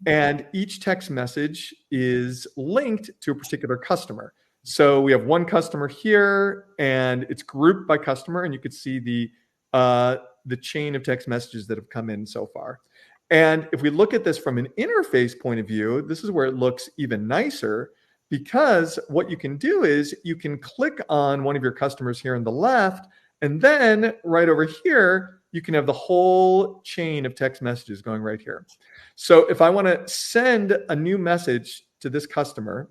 And each text message is linked to a particular customer. So we have one customer here, and it's grouped by customer, and you could see the chain of text messages that have come in so far. And if we look at this from an interface point of view, this is where it looks even nicer, because what you can do is you can click on one of your customers here on the left, and then right over here, you can have the whole chain of text messages going right here. So if I want to send a new message to this customer,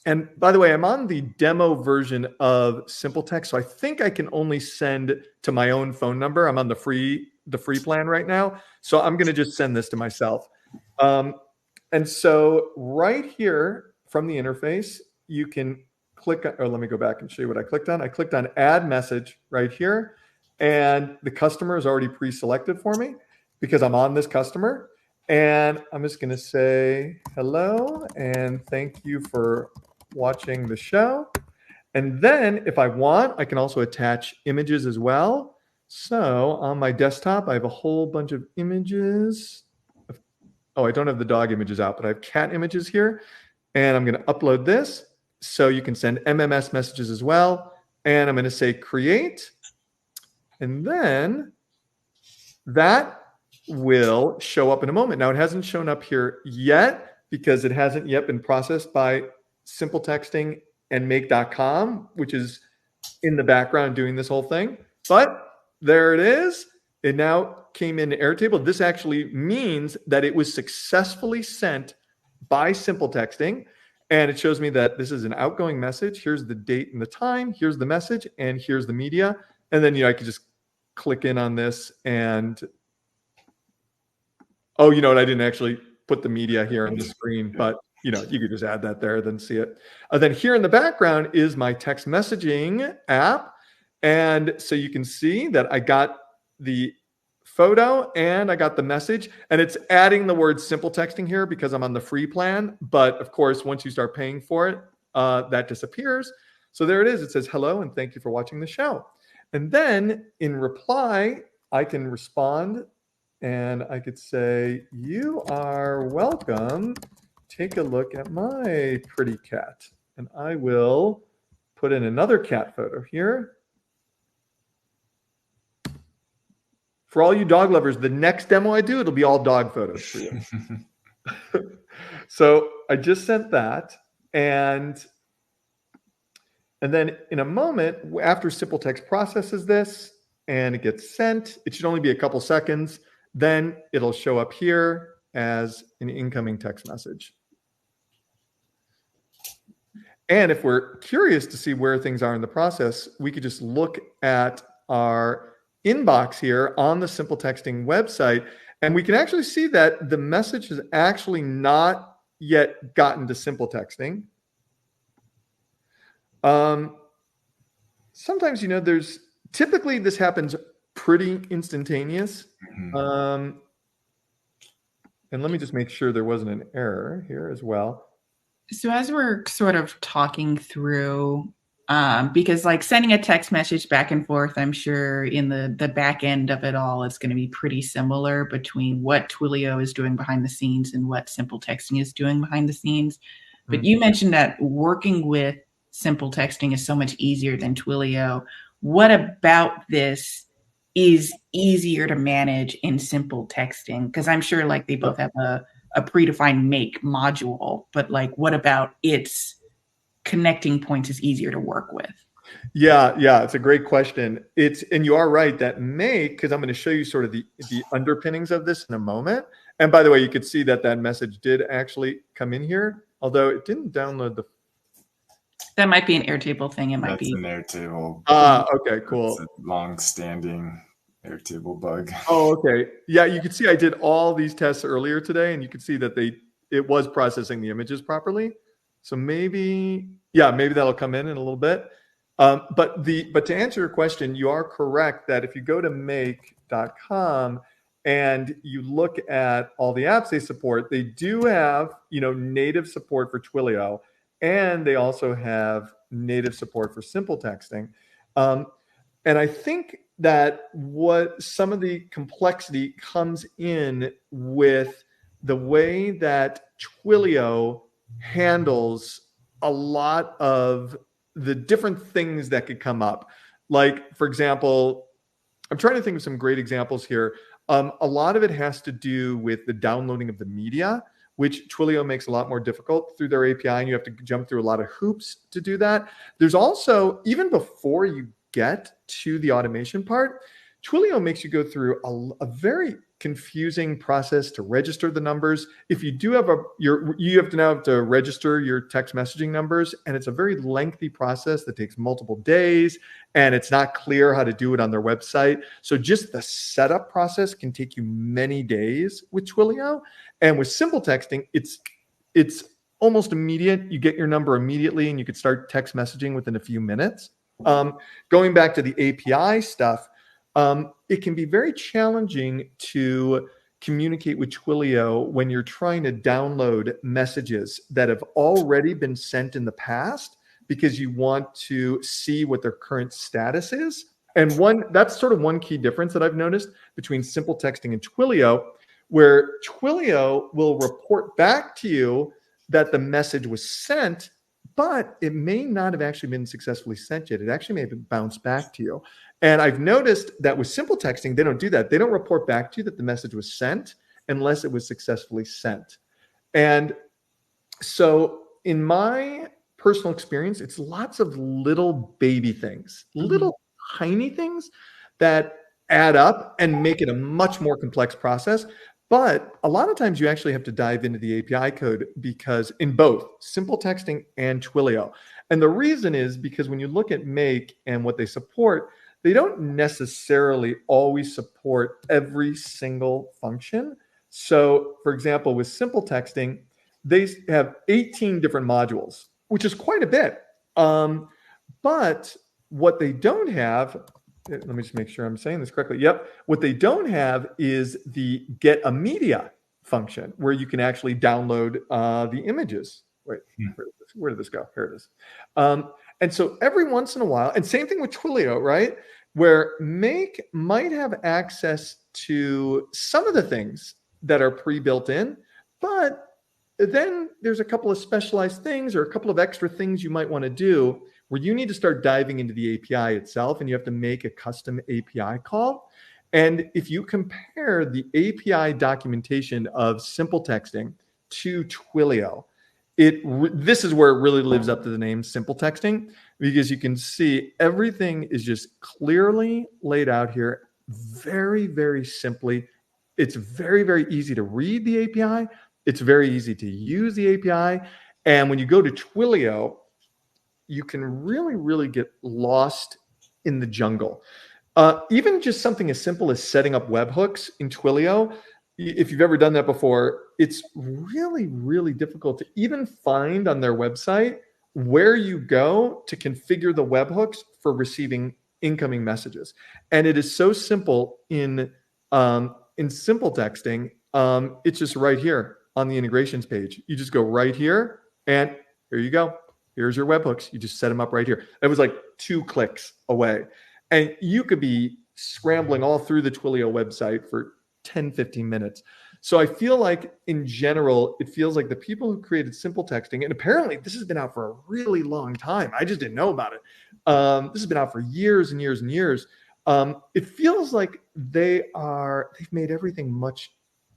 and by the way, I'm on the demo version of SimpleText, so I think I can only send to my own phone number. I'm on the free plan right now, so I'm going to just send this to myself. And so right here from the interface, you can click, or let me go back and show you what I clicked on. I clicked on Add Message right here. And the customer is already pre-selected for me because I'm on this customer. And I'm just going to say hello and thank you for watching the show. And then if I want, I can also attach images as well. So on my desktop, I have a whole bunch of images. Oh, I don't have the dog images out, but I have cat images here. And I'm going to upload this. So you can send MMS messages as well. And I'm going to say create. And then that will show up in a moment. Now, it hasn't shown up here yet because it hasn't yet been processed by SimpleTexting and Make.com, which is in the background doing this whole thing. But there it is. It now came into Airtable. This actually means that it was successfully sent by SimpleTexting. And it shows me that this is an outgoing message. Here's the date and the time. Here's the message. And here's the media. And then, I could just click in on this and, oh, you know what? I didn't actually put the media here on the screen, but you could just add that there, then see it. Then here in the background is my text messaging app. And so you can see that I got the photo and I got the message, and it's adding the word SimpleTexting here because I'm on the free plan. But of course, once you start paying for it, that disappears. So there it is. It says, hello, and thank you for watching the show. And then in reply, I can respond and I could say, you are welcome. Take a look at my pretty cat. And I will put in another cat photo here. For all you dog lovers, the next demo I do, it'll be all dog photos for you. So I just sent that. And then in a moment, after SimpleText processes this and it gets sent, it should only be a couple seconds. Then it'll show up here as an incoming text message. And if we're curious to see where things are in the process, we could just look at our inbox here on the SimpleTexting website, and we can actually see that the message has actually not yet gotten to SimpleTexting. Sometimes, typically this happens pretty instantaneous. And let me just make sure there wasn't an error here as well. So as we're sort of talking through Because like sending a text message back and forth, I'm sure in the back end of it all, it's going to be pretty similar between what Twilio is doing behind the scenes and what SimpleTexting is doing behind the scenes. But you mentioned that working with SimpleTexting is so much easier than Twilio. What about this is easier to manage in SimpleTexting? Because I'm sure like they both have a predefined make module, but like what about its connecting points is easier to work with? Yeah, it's a great question. And you are right that make, because I'm going to show you sort of the underpinnings of this in a moment. And by the way, you could see that message did actually come in here, although it didn't download the. That might be an Airtable thing. It might be an Airtable. Okay, cool. It's a long-standing Airtable bug. Oh, okay. Yeah, you can see I did all these tests earlier today, and you can see that it was processing the images properly. So maybe that'll come in a little bit. But to answer your question, you are correct that if you go to make.com and you look at all the apps they support, they do have, native support for Twilio, and they also have native support for SimpleTexting. And I think that what some of the complexity comes in with the way that Twilio handles a lot of the different things that could come up. Like, for example, I'm trying to think of some great examples here. A lot of it has to do with the downloading of the media, which Twilio makes a lot more difficult through their API, and you have to jump through a lot of hoops to do that. There's also, even before you get to the automation part, Twilio makes you go through a very confusing process to register the numbers. If you do have you have to register your text messaging numbers, and it's a very lengthy process that takes multiple days, and it's not clear how to do it on their website. So just the setup process can take you many days with Twilio. And with SimpleTexting, it's almost immediate. You get your number immediately, and you could start text messaging within a few minutes. Going back to the API stuff, it can be very challenging to communicate with Twilio when you're trying to download messages that have already been sent in the past, because you want to see what their current status is. And that's sort of one key difference that I've noticed between SimpleTexting and Twilio, where Twilio will report back to you that the message was sent, but it may not have actually been successfully sent yet. It actually may have bounced back to you. And I've noticed that with SimpleTexting, they don't do that. They don't report back to you that the message was sent unless it was successfully sent. And so in my personal experience, it's lots of little baby things, little tiny things that add up and make it a much more complex process. But a lot of times you actually have to dive into the API code, because in both SimpleTexting and Twilio. And the reason is because when you look at Make and what they support, they don't necessarily always support every single function. So for example, with SimpleTexting, they have 18 different modules, which is quite a bit. But what they don't have, let me just make sure I'm saying this correctly. Yep. What they don't have is the get a media function, where you can actually download the images. Wait, where did this go? Here it is. And so every once in a while, and same thing with Twilio, right? Where Make might have access to some of the things that are pre-built in, but then there's a couple of specialized things or a couple of extra things you might want to do where you need to start diving into the API itself, and you have to make a custom API call. And if you compare the API documentation of SimpleTexting to Twilio, this is where it really lives up to the name SimpleTexting, because you can see everything is just clearly laid out here, very, very simply. It's very, very easy to read the API. It's very easy to use the API. And when you go to Twilio, you can really, really get lost in the jungle. Even just something as simple as setting up webhooks in Twilio, if you've ever done that before, it's really, really difficult to even find on their website where you go to configure the webhooks for receiving incoming messages. And it is so simple in SimpleTexting. It's just right here on the integrations page. You just go right here, and here you go. Here's your webhooks. You just set them up right here. It was like 2 clicks away. And you could be scrambling all through the Twilio website for 10, 15 minutes. So I feel like in general, it feels like the people who created SimpleTexting, and apparently this has been out for a really long time. I just didn't know about it. This has been out for years and years and years. It feels like they've made everything much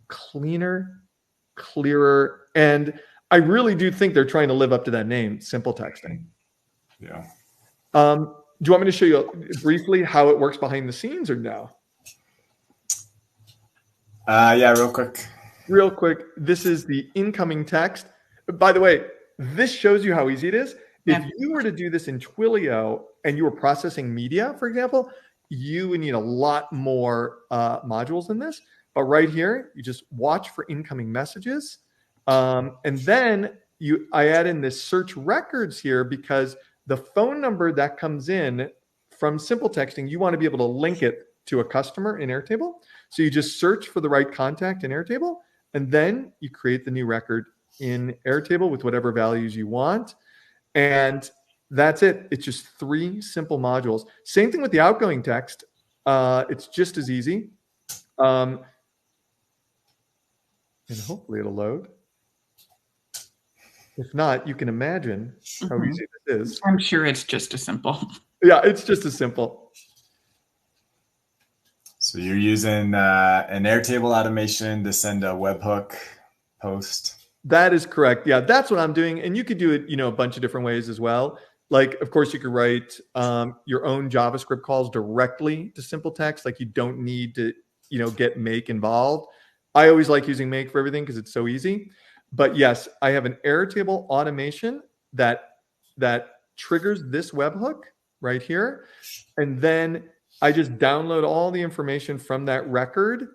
cleaner, clearer, and I really do think they're trying to live up to that name, SimpleTexting. Yeah. Do you want me to show you briefly how it works behind the scenes or no? Yeah, real quick. Real quick, this is the incoming text. By the way, this shows you how easy it is. Yeah. If you were to do this in Twilio and you were processing media, for example, you would need a lot more modules than this. But right here, you just watch for incoming messages. And then I add in this search records here because the phone number that comes in from SimpleTexting, you want to be able to link it to a customer in Airtable. So you just search for the right contact in Airtable, and then you create the new record in Airtable with whatever values you want. And that's it. It's just 3 simple modules. Same thing with the outgoing text. It's just as easy. And hopefully it'll load. If not, you can imagine how easy this is. I'm sure it's just as simple. Yeah, it's just as simple. So you're using an Airtable automation to send a webhook post. That is correct. Yeah, that's what I'm doing. And you could do it, a bunch of different ways as well. Like, of course, you could write your own JavaScript calls directly to SimpleText. Like, you don't need to, get make involved. I always like using make for everything because it's so easy. But yes, I have an Airtable automation that triggers this webhook right here. And then I just download all the information from that record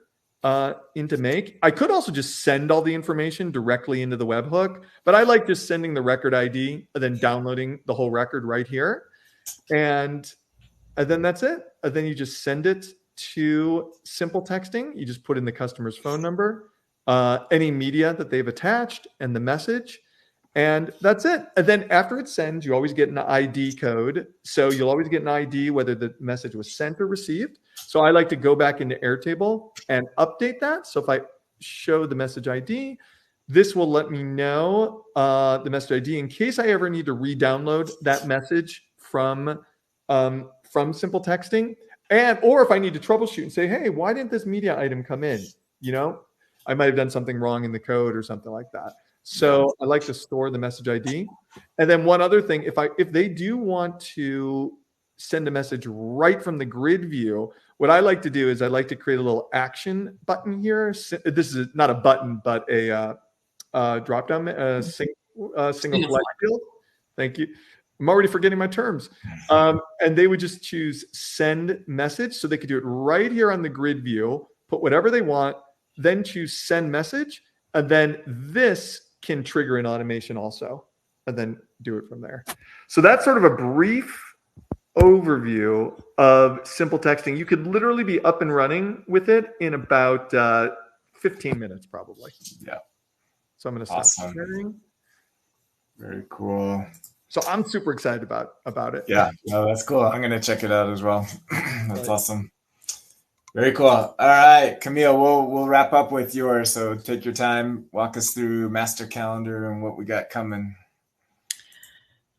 into make. I could also just send all the information directly into the webhook, but I like just sending the record ID and then downloading the whole record right here. And then that's it. And then you just send it to SimpleTexting. You just put in the customer's phone number, any media that they've attached, and the message. And that's it. And then after it sends, you always get an ID code. So you'll always get an ID whether the message was sent or received. So I like to go back into Airtable and update that. So if I show the message ID, this will let me know the message ID in case I ever need to re-download that message from SimpleTexting. Or if I need to troubleshoot and say, hey, why didn't this media item come in? I might have done something wrong in the code or something like that. So I like to store the message ID. And then one other thing, if they do want to send a message right from the grid view, what I like to do is I like to create a little action button here. This is not a button, but a drop-down single select field. Thank you. I'm already forgetting my terms. And they would just choose send message. So they could do it right here on the grid view, put whatever they want, then choose send message. And then this can trigger an automation also, and then do it from there. So that's sort of a brief overview of SimpleTexting. You could literally be up and running with it in about 15 minutes, probably. Yeah. So I'm going to stop sharing. Very cool. So I'm super excited about it. Yeah, no, that's cool. I'm going to check it out as well. That's awesome. Very cool. All right, Kamille, we'll wrap up with yours. So take your time, walk us through master calendar and what we got coming.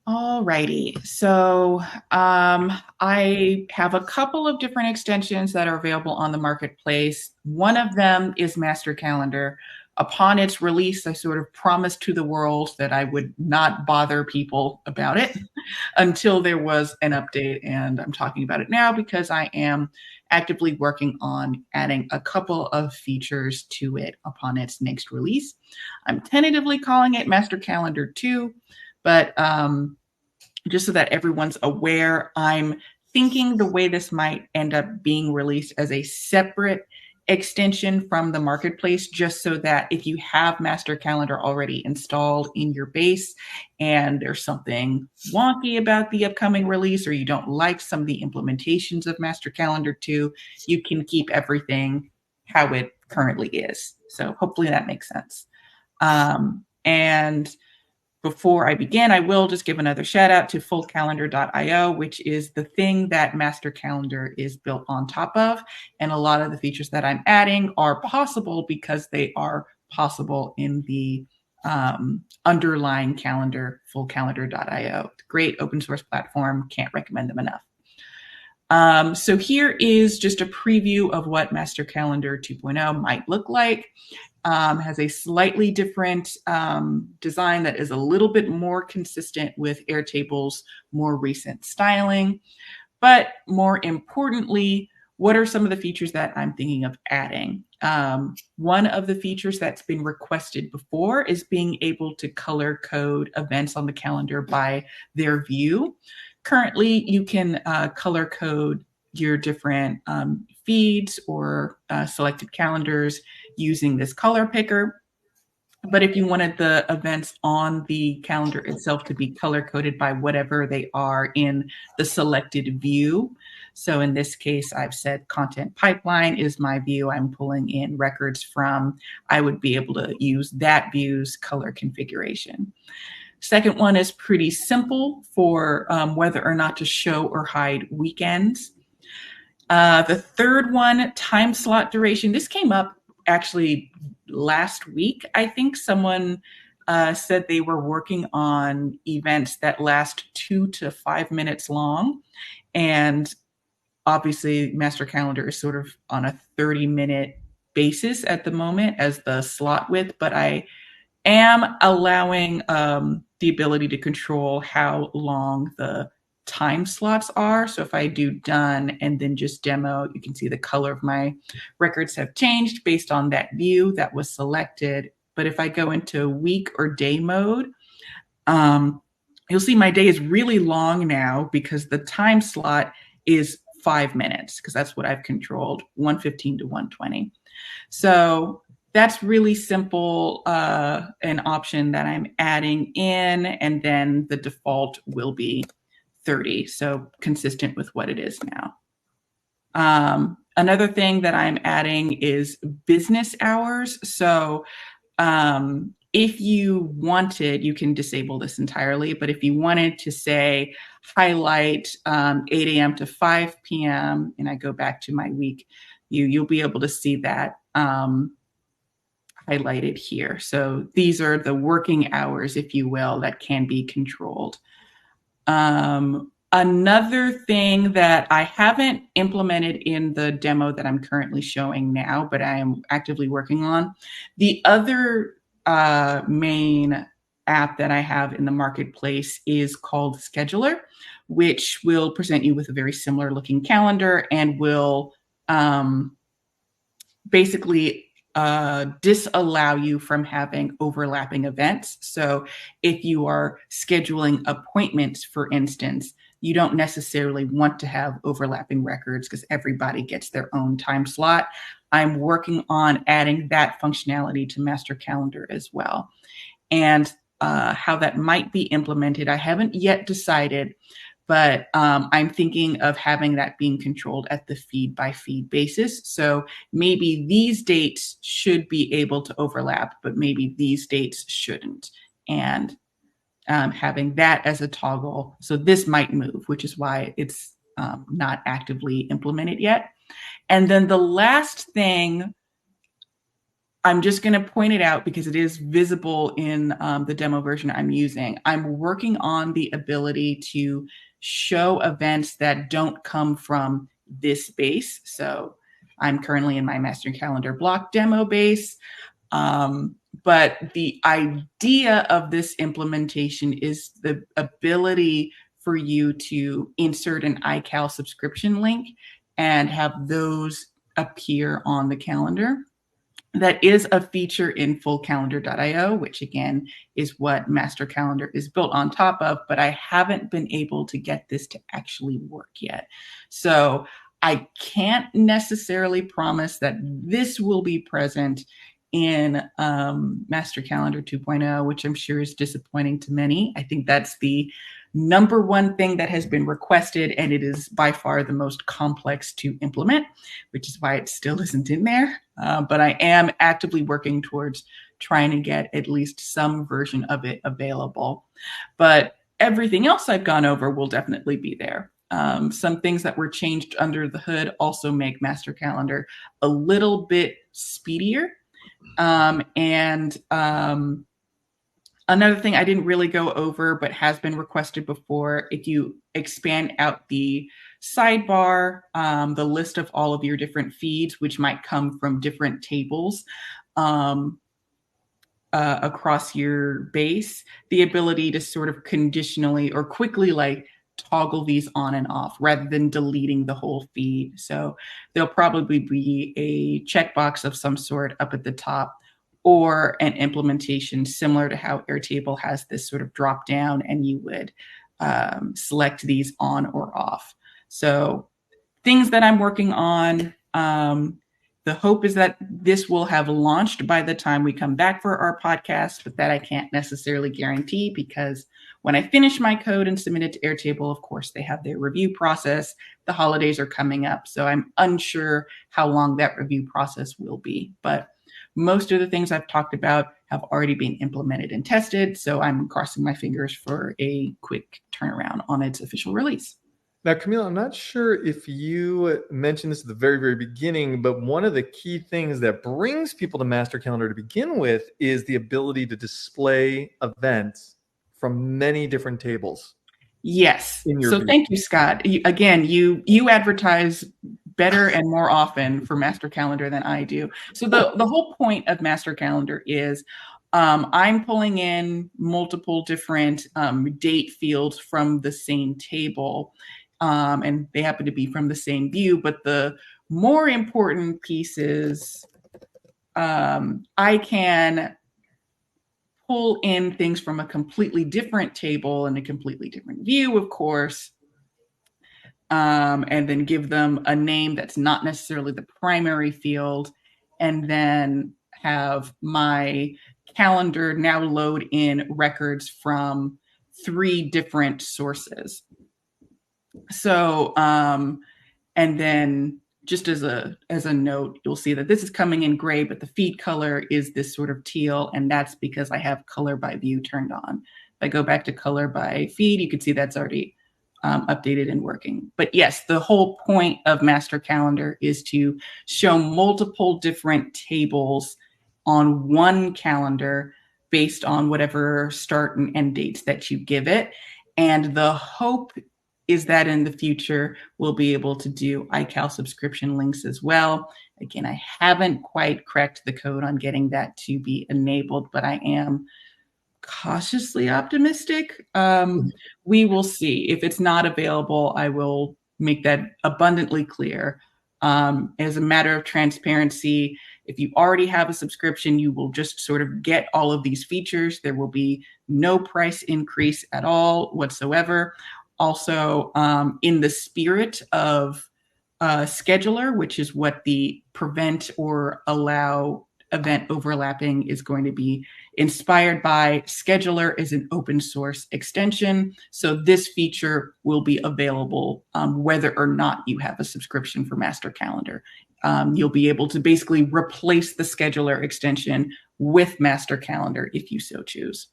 All righty. So I have a couple of different extensions that are available on the marketplace. One of them is master calendar. Upon its release, I sort of promised to the world that I would not bother people about it until there was an update. And I'm talking about it now because I am actively working on adding a couple of features to it upon its next release. I'm tentatively calling it Master Calendar 2, but just so that everyone's aware, I'm thinking the way this might end up being released as a separate extension from the marketplace, just so that if you have Master Calendar already installed in your base and there's something wonky about the upcoming release, or you don't like some of the implementations of Master Calendar 2, you can keep everything how it currently is. So hopefully that makes sense. And Before I begin, I will just give another shout out to fullcalendar.io, which is the thing that Master Calendar is built on top of. And a lot of the features that I'm adding are possible because they are possible in the underlying calendar, fullcalendar.io. Great open source platform. Can't recommend them enough. So here is just a preview of what Master Calendar 2.0 might look like. Has a slightly different design that is a little bit more consistent with Airtable's more recent styling. But more importantly, what are some of the features that I'm thinking of adding? One of the features that's been requested before is being able to color code events on the calendar by their view. Currently, you can color code your different feeds or selected calendars using this color picker. But if you wanted the events on the calendar itself to be color coded by whatever they are in the selected view. So in this case, I've said content pipeline is my view. I'm pulling in records from. I would be able to use that view's color configuration. Second one is pretty simple for whether or not to show or hide weekends. The third one, time slot duration. This came up actually last week. I think someone said they were working on events that last 2 to 5 minutes long. And obviously, Master Calendar is sort of on a 30-minute basis at the moment as the slot width, but I am allowing the ability to control how long the time slots are. So if I do done and then just demo, you can see the color of my records have changed based on that view that was selected. But if I go into week or day mode, you'll see my day is really long now because the time slot is 5 minutes because that's what I've controlled, 1:15 to 1:20. So that's really simple, an option that I'm adding in, and then the default will be 30, so consistent with what it is now. Another thing that I'm adding is business hours. So if you wanted, you can disable this entirely, but if you wanted to say highlight 8 a.m. to 5 p.m., and I go back to my week, you'll be able to see that highlighted here. So these are the working hours, if you will, that can be controlled. Another thing that I haven't implemented in the demo that I'm currently showing now, but I am actively working on, the other main app that I have in the marketplace is called Scheduler, which will present you with a very similar looking calendar and will basically disallow you from having overlapping events. So if you are scheduling appointments, for instance, you don't necessarily want to have overlapping records because everybody gets their own time slot. I'm working on adding that functionality to Master Calendar as well. And how that might be implemented, I haven't yet decided, but I'm thinking of having that being controlled at the feed by feed basis. So maybe these dates should be able to overlap, but maybe these dates shouldn't. And having that as a toggle. So this might move, which is why it's not actively implemented yet. And then the last thing, I'm just going to point it out because it is visible in the demo version I'm using. I'm working on the ability to show events that don't come from this base. So I'm currently in my Master Calendar block demo base. But the idea of this implementation is the ability for you to insert an iCal subscription link and have those appear on the calendar. That is a feature in fullcalendar.io, which again is what Master Calendar is built on top of, but I haven't been able to get this to actually work yet. So I can't necessarily promise that this will be present in Master Calendar 2.0, which I'm sure is disappointing to many. I think that's the number one thing that has been requested, and it is by far the most complex to implement, which is why it still isn't in there. But I am actively working towards trying to get at least some version of it available. But everything else I've gone over will definitely be there. Some things that were changed under the hood also make Master Calendar a little bit speedier. Another thing I didn't really go over, but has been requested before, if you expand out the sidebar, the list of all of your different feeds, which might come from different tables across your base, the ability to sort of conditionally or quickly like toggle these on and off rather than deleting the whole feed. So there'll probably be a checkbox of some sort up at the top, or an implementation similar to how Airtable has this sort of drop down and you would select these on or off. So things that I'm working on, the hope is that this will have launched by the time we come back for our podcast, but that I can't necessarily guarantee, because when I finish my code and submit it to Airtable, of course, they have their review process. The holidays are coming up, so I'm unsure how long that review process will be. But most of the things I've talked about have already been implemented and tested, so I'm crossing my fingers for a quick turnaround on its official release. Now, Kamille, I'm not sure if you mentioned this at the very, very beginning, but one of the key things that brings people to Master Calendar to begin with is the ability to display events from many different tables. Yes. So thank you, Scott. You advertise better and more often for Master Calendar than I do. So the whole point of Master Calendar is I'm pulling in multiple different date fields from the same table, and they happen to be from the same view. But the more important piece is I can pull in things from a completely different table and a completely different view, of course, and then give them a name that's not necessarily the primary field, and then have my calendar now load in records from 3 different sources. So, and then just as a note, you'll see that this is coming in gray, but the feed color is this sort of teal, and that's because I have color by view turned on. If I go back to color by feed, you can see that's already updated and working. But yes, the whole point of Master Calendar is to show multiple different tables on one calendar based on whatever start and end dates that you give it. And the hope is that in the future, we'll be able to do iCal subscription links as well. Again, I haven't quite cracked the code on getting that to be enabled, but I am cautiously optimistic. We will see. If it's not available, I will make that abundantly clear. As a matter of transparency, if you already have a subscription, you will just sort of get all of these features. There will be no price increase at all whatsoever. Also, in the spirit of Scheduler, which is what the prevent or allow event overlapping is going to be inspired by, Scheduler is an open source extension. So this feature will be available whether or not you have a subscription for Master Calendar. You'll be able to basically replace the Scheduler extension with Master Calendar if you so choose.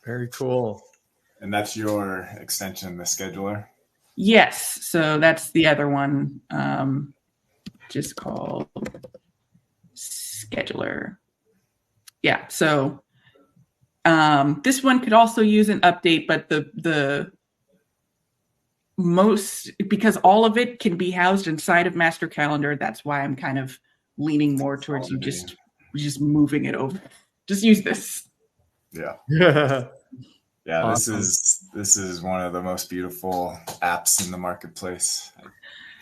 Very cool. And that's your extension, the Scheduler? Yes. So that's the other one, just called Scheduler. Yeah. So this one could also use an update, but the most, because all of it can be housed inside of Master Calendar, that's why I'm kind of leaning more towards you just moving it over. Just use this. Yeah. Yeah, awesome. This is one of the most beautiful apps in the marketplace.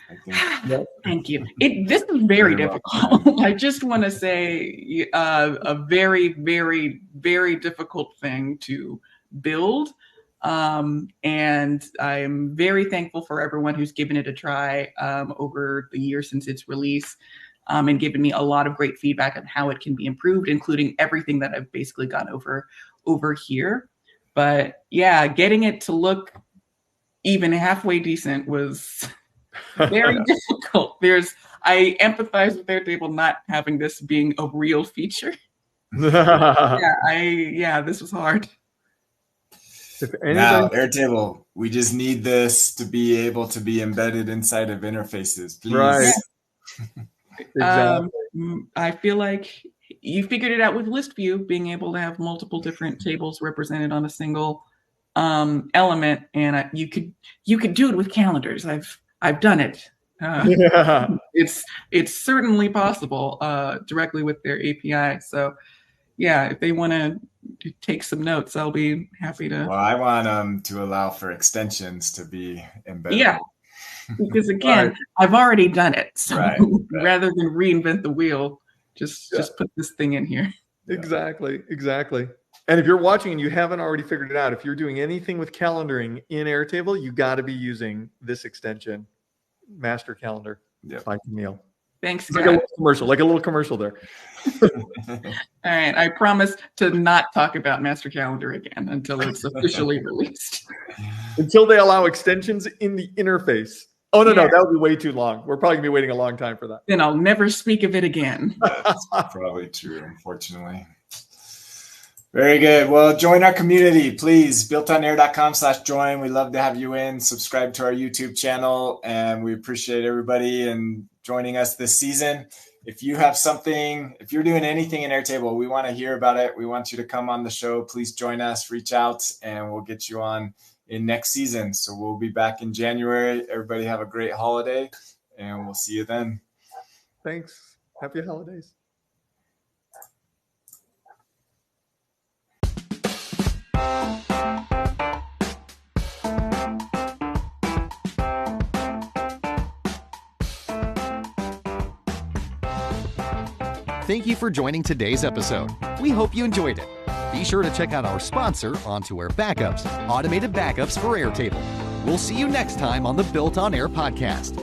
I think. Yep. Thank you. This is very difficult. I just want to say a very, very, very difficult thing to build. And I'm very thankful for everyone who's given it a try over the years since its release, and given me a lot of great feedback on how it can be improved, including everything that I've basically gone over here. But yeah, getting it to look even halfway decent was very difficult. I empathize with Airtable not having this being a real feature. This was hard. Now, Airtable, we just need this to be able to be embedded inside of interfaces, please. Right. Exactly. I feel like you figured it out with list view, being able to have multiple different tables represented on a single element, and you could do it with calendars. I've done it. It's certainly possible directly with their API. So yeah, if they want to take some notes, I'll be happy to. Well, I want them to allow for extensions to be embedded. Yeah, because again, I've already done it. So rather than reinvent the wheel, just put this thing in here. Exactly. And if you're watching and you haven't already figured it out, if you're doing anything with calendaring in Airtable, you got to be using this extension, Master Calendar by Kamille. Thanks, like a little commercial there. All right, I promise to not talk about Master Calendar again until it's officially released. Until they allow extensions in the interface. Oh, no, that would be way too long. We're probably going to be waiting a long time for that. Then I'll never speak of it again. That's probably true, unfortunately. Very good. Well, join our community, please. BuiltOnAir.com/join. We love to have you in. Subscribe to our YouTube channel, and we appreciate everybody and joining us this season. If you have something, if you're doing anything in Airtable, we want to hear about it. We want you to come on the show. Please join us, reach out, and we'll get you on in next season. So we'll be back in January. Everybody have a great holiday, and we'll see you then. Thanks. Happy holidays. Thank you for joining today's episode. We hope you enjoyed it. Be sure to check out our sponsor, OntoAir Backups, automated backups for Airtable. We'll see you next time on the Built on Air podcast.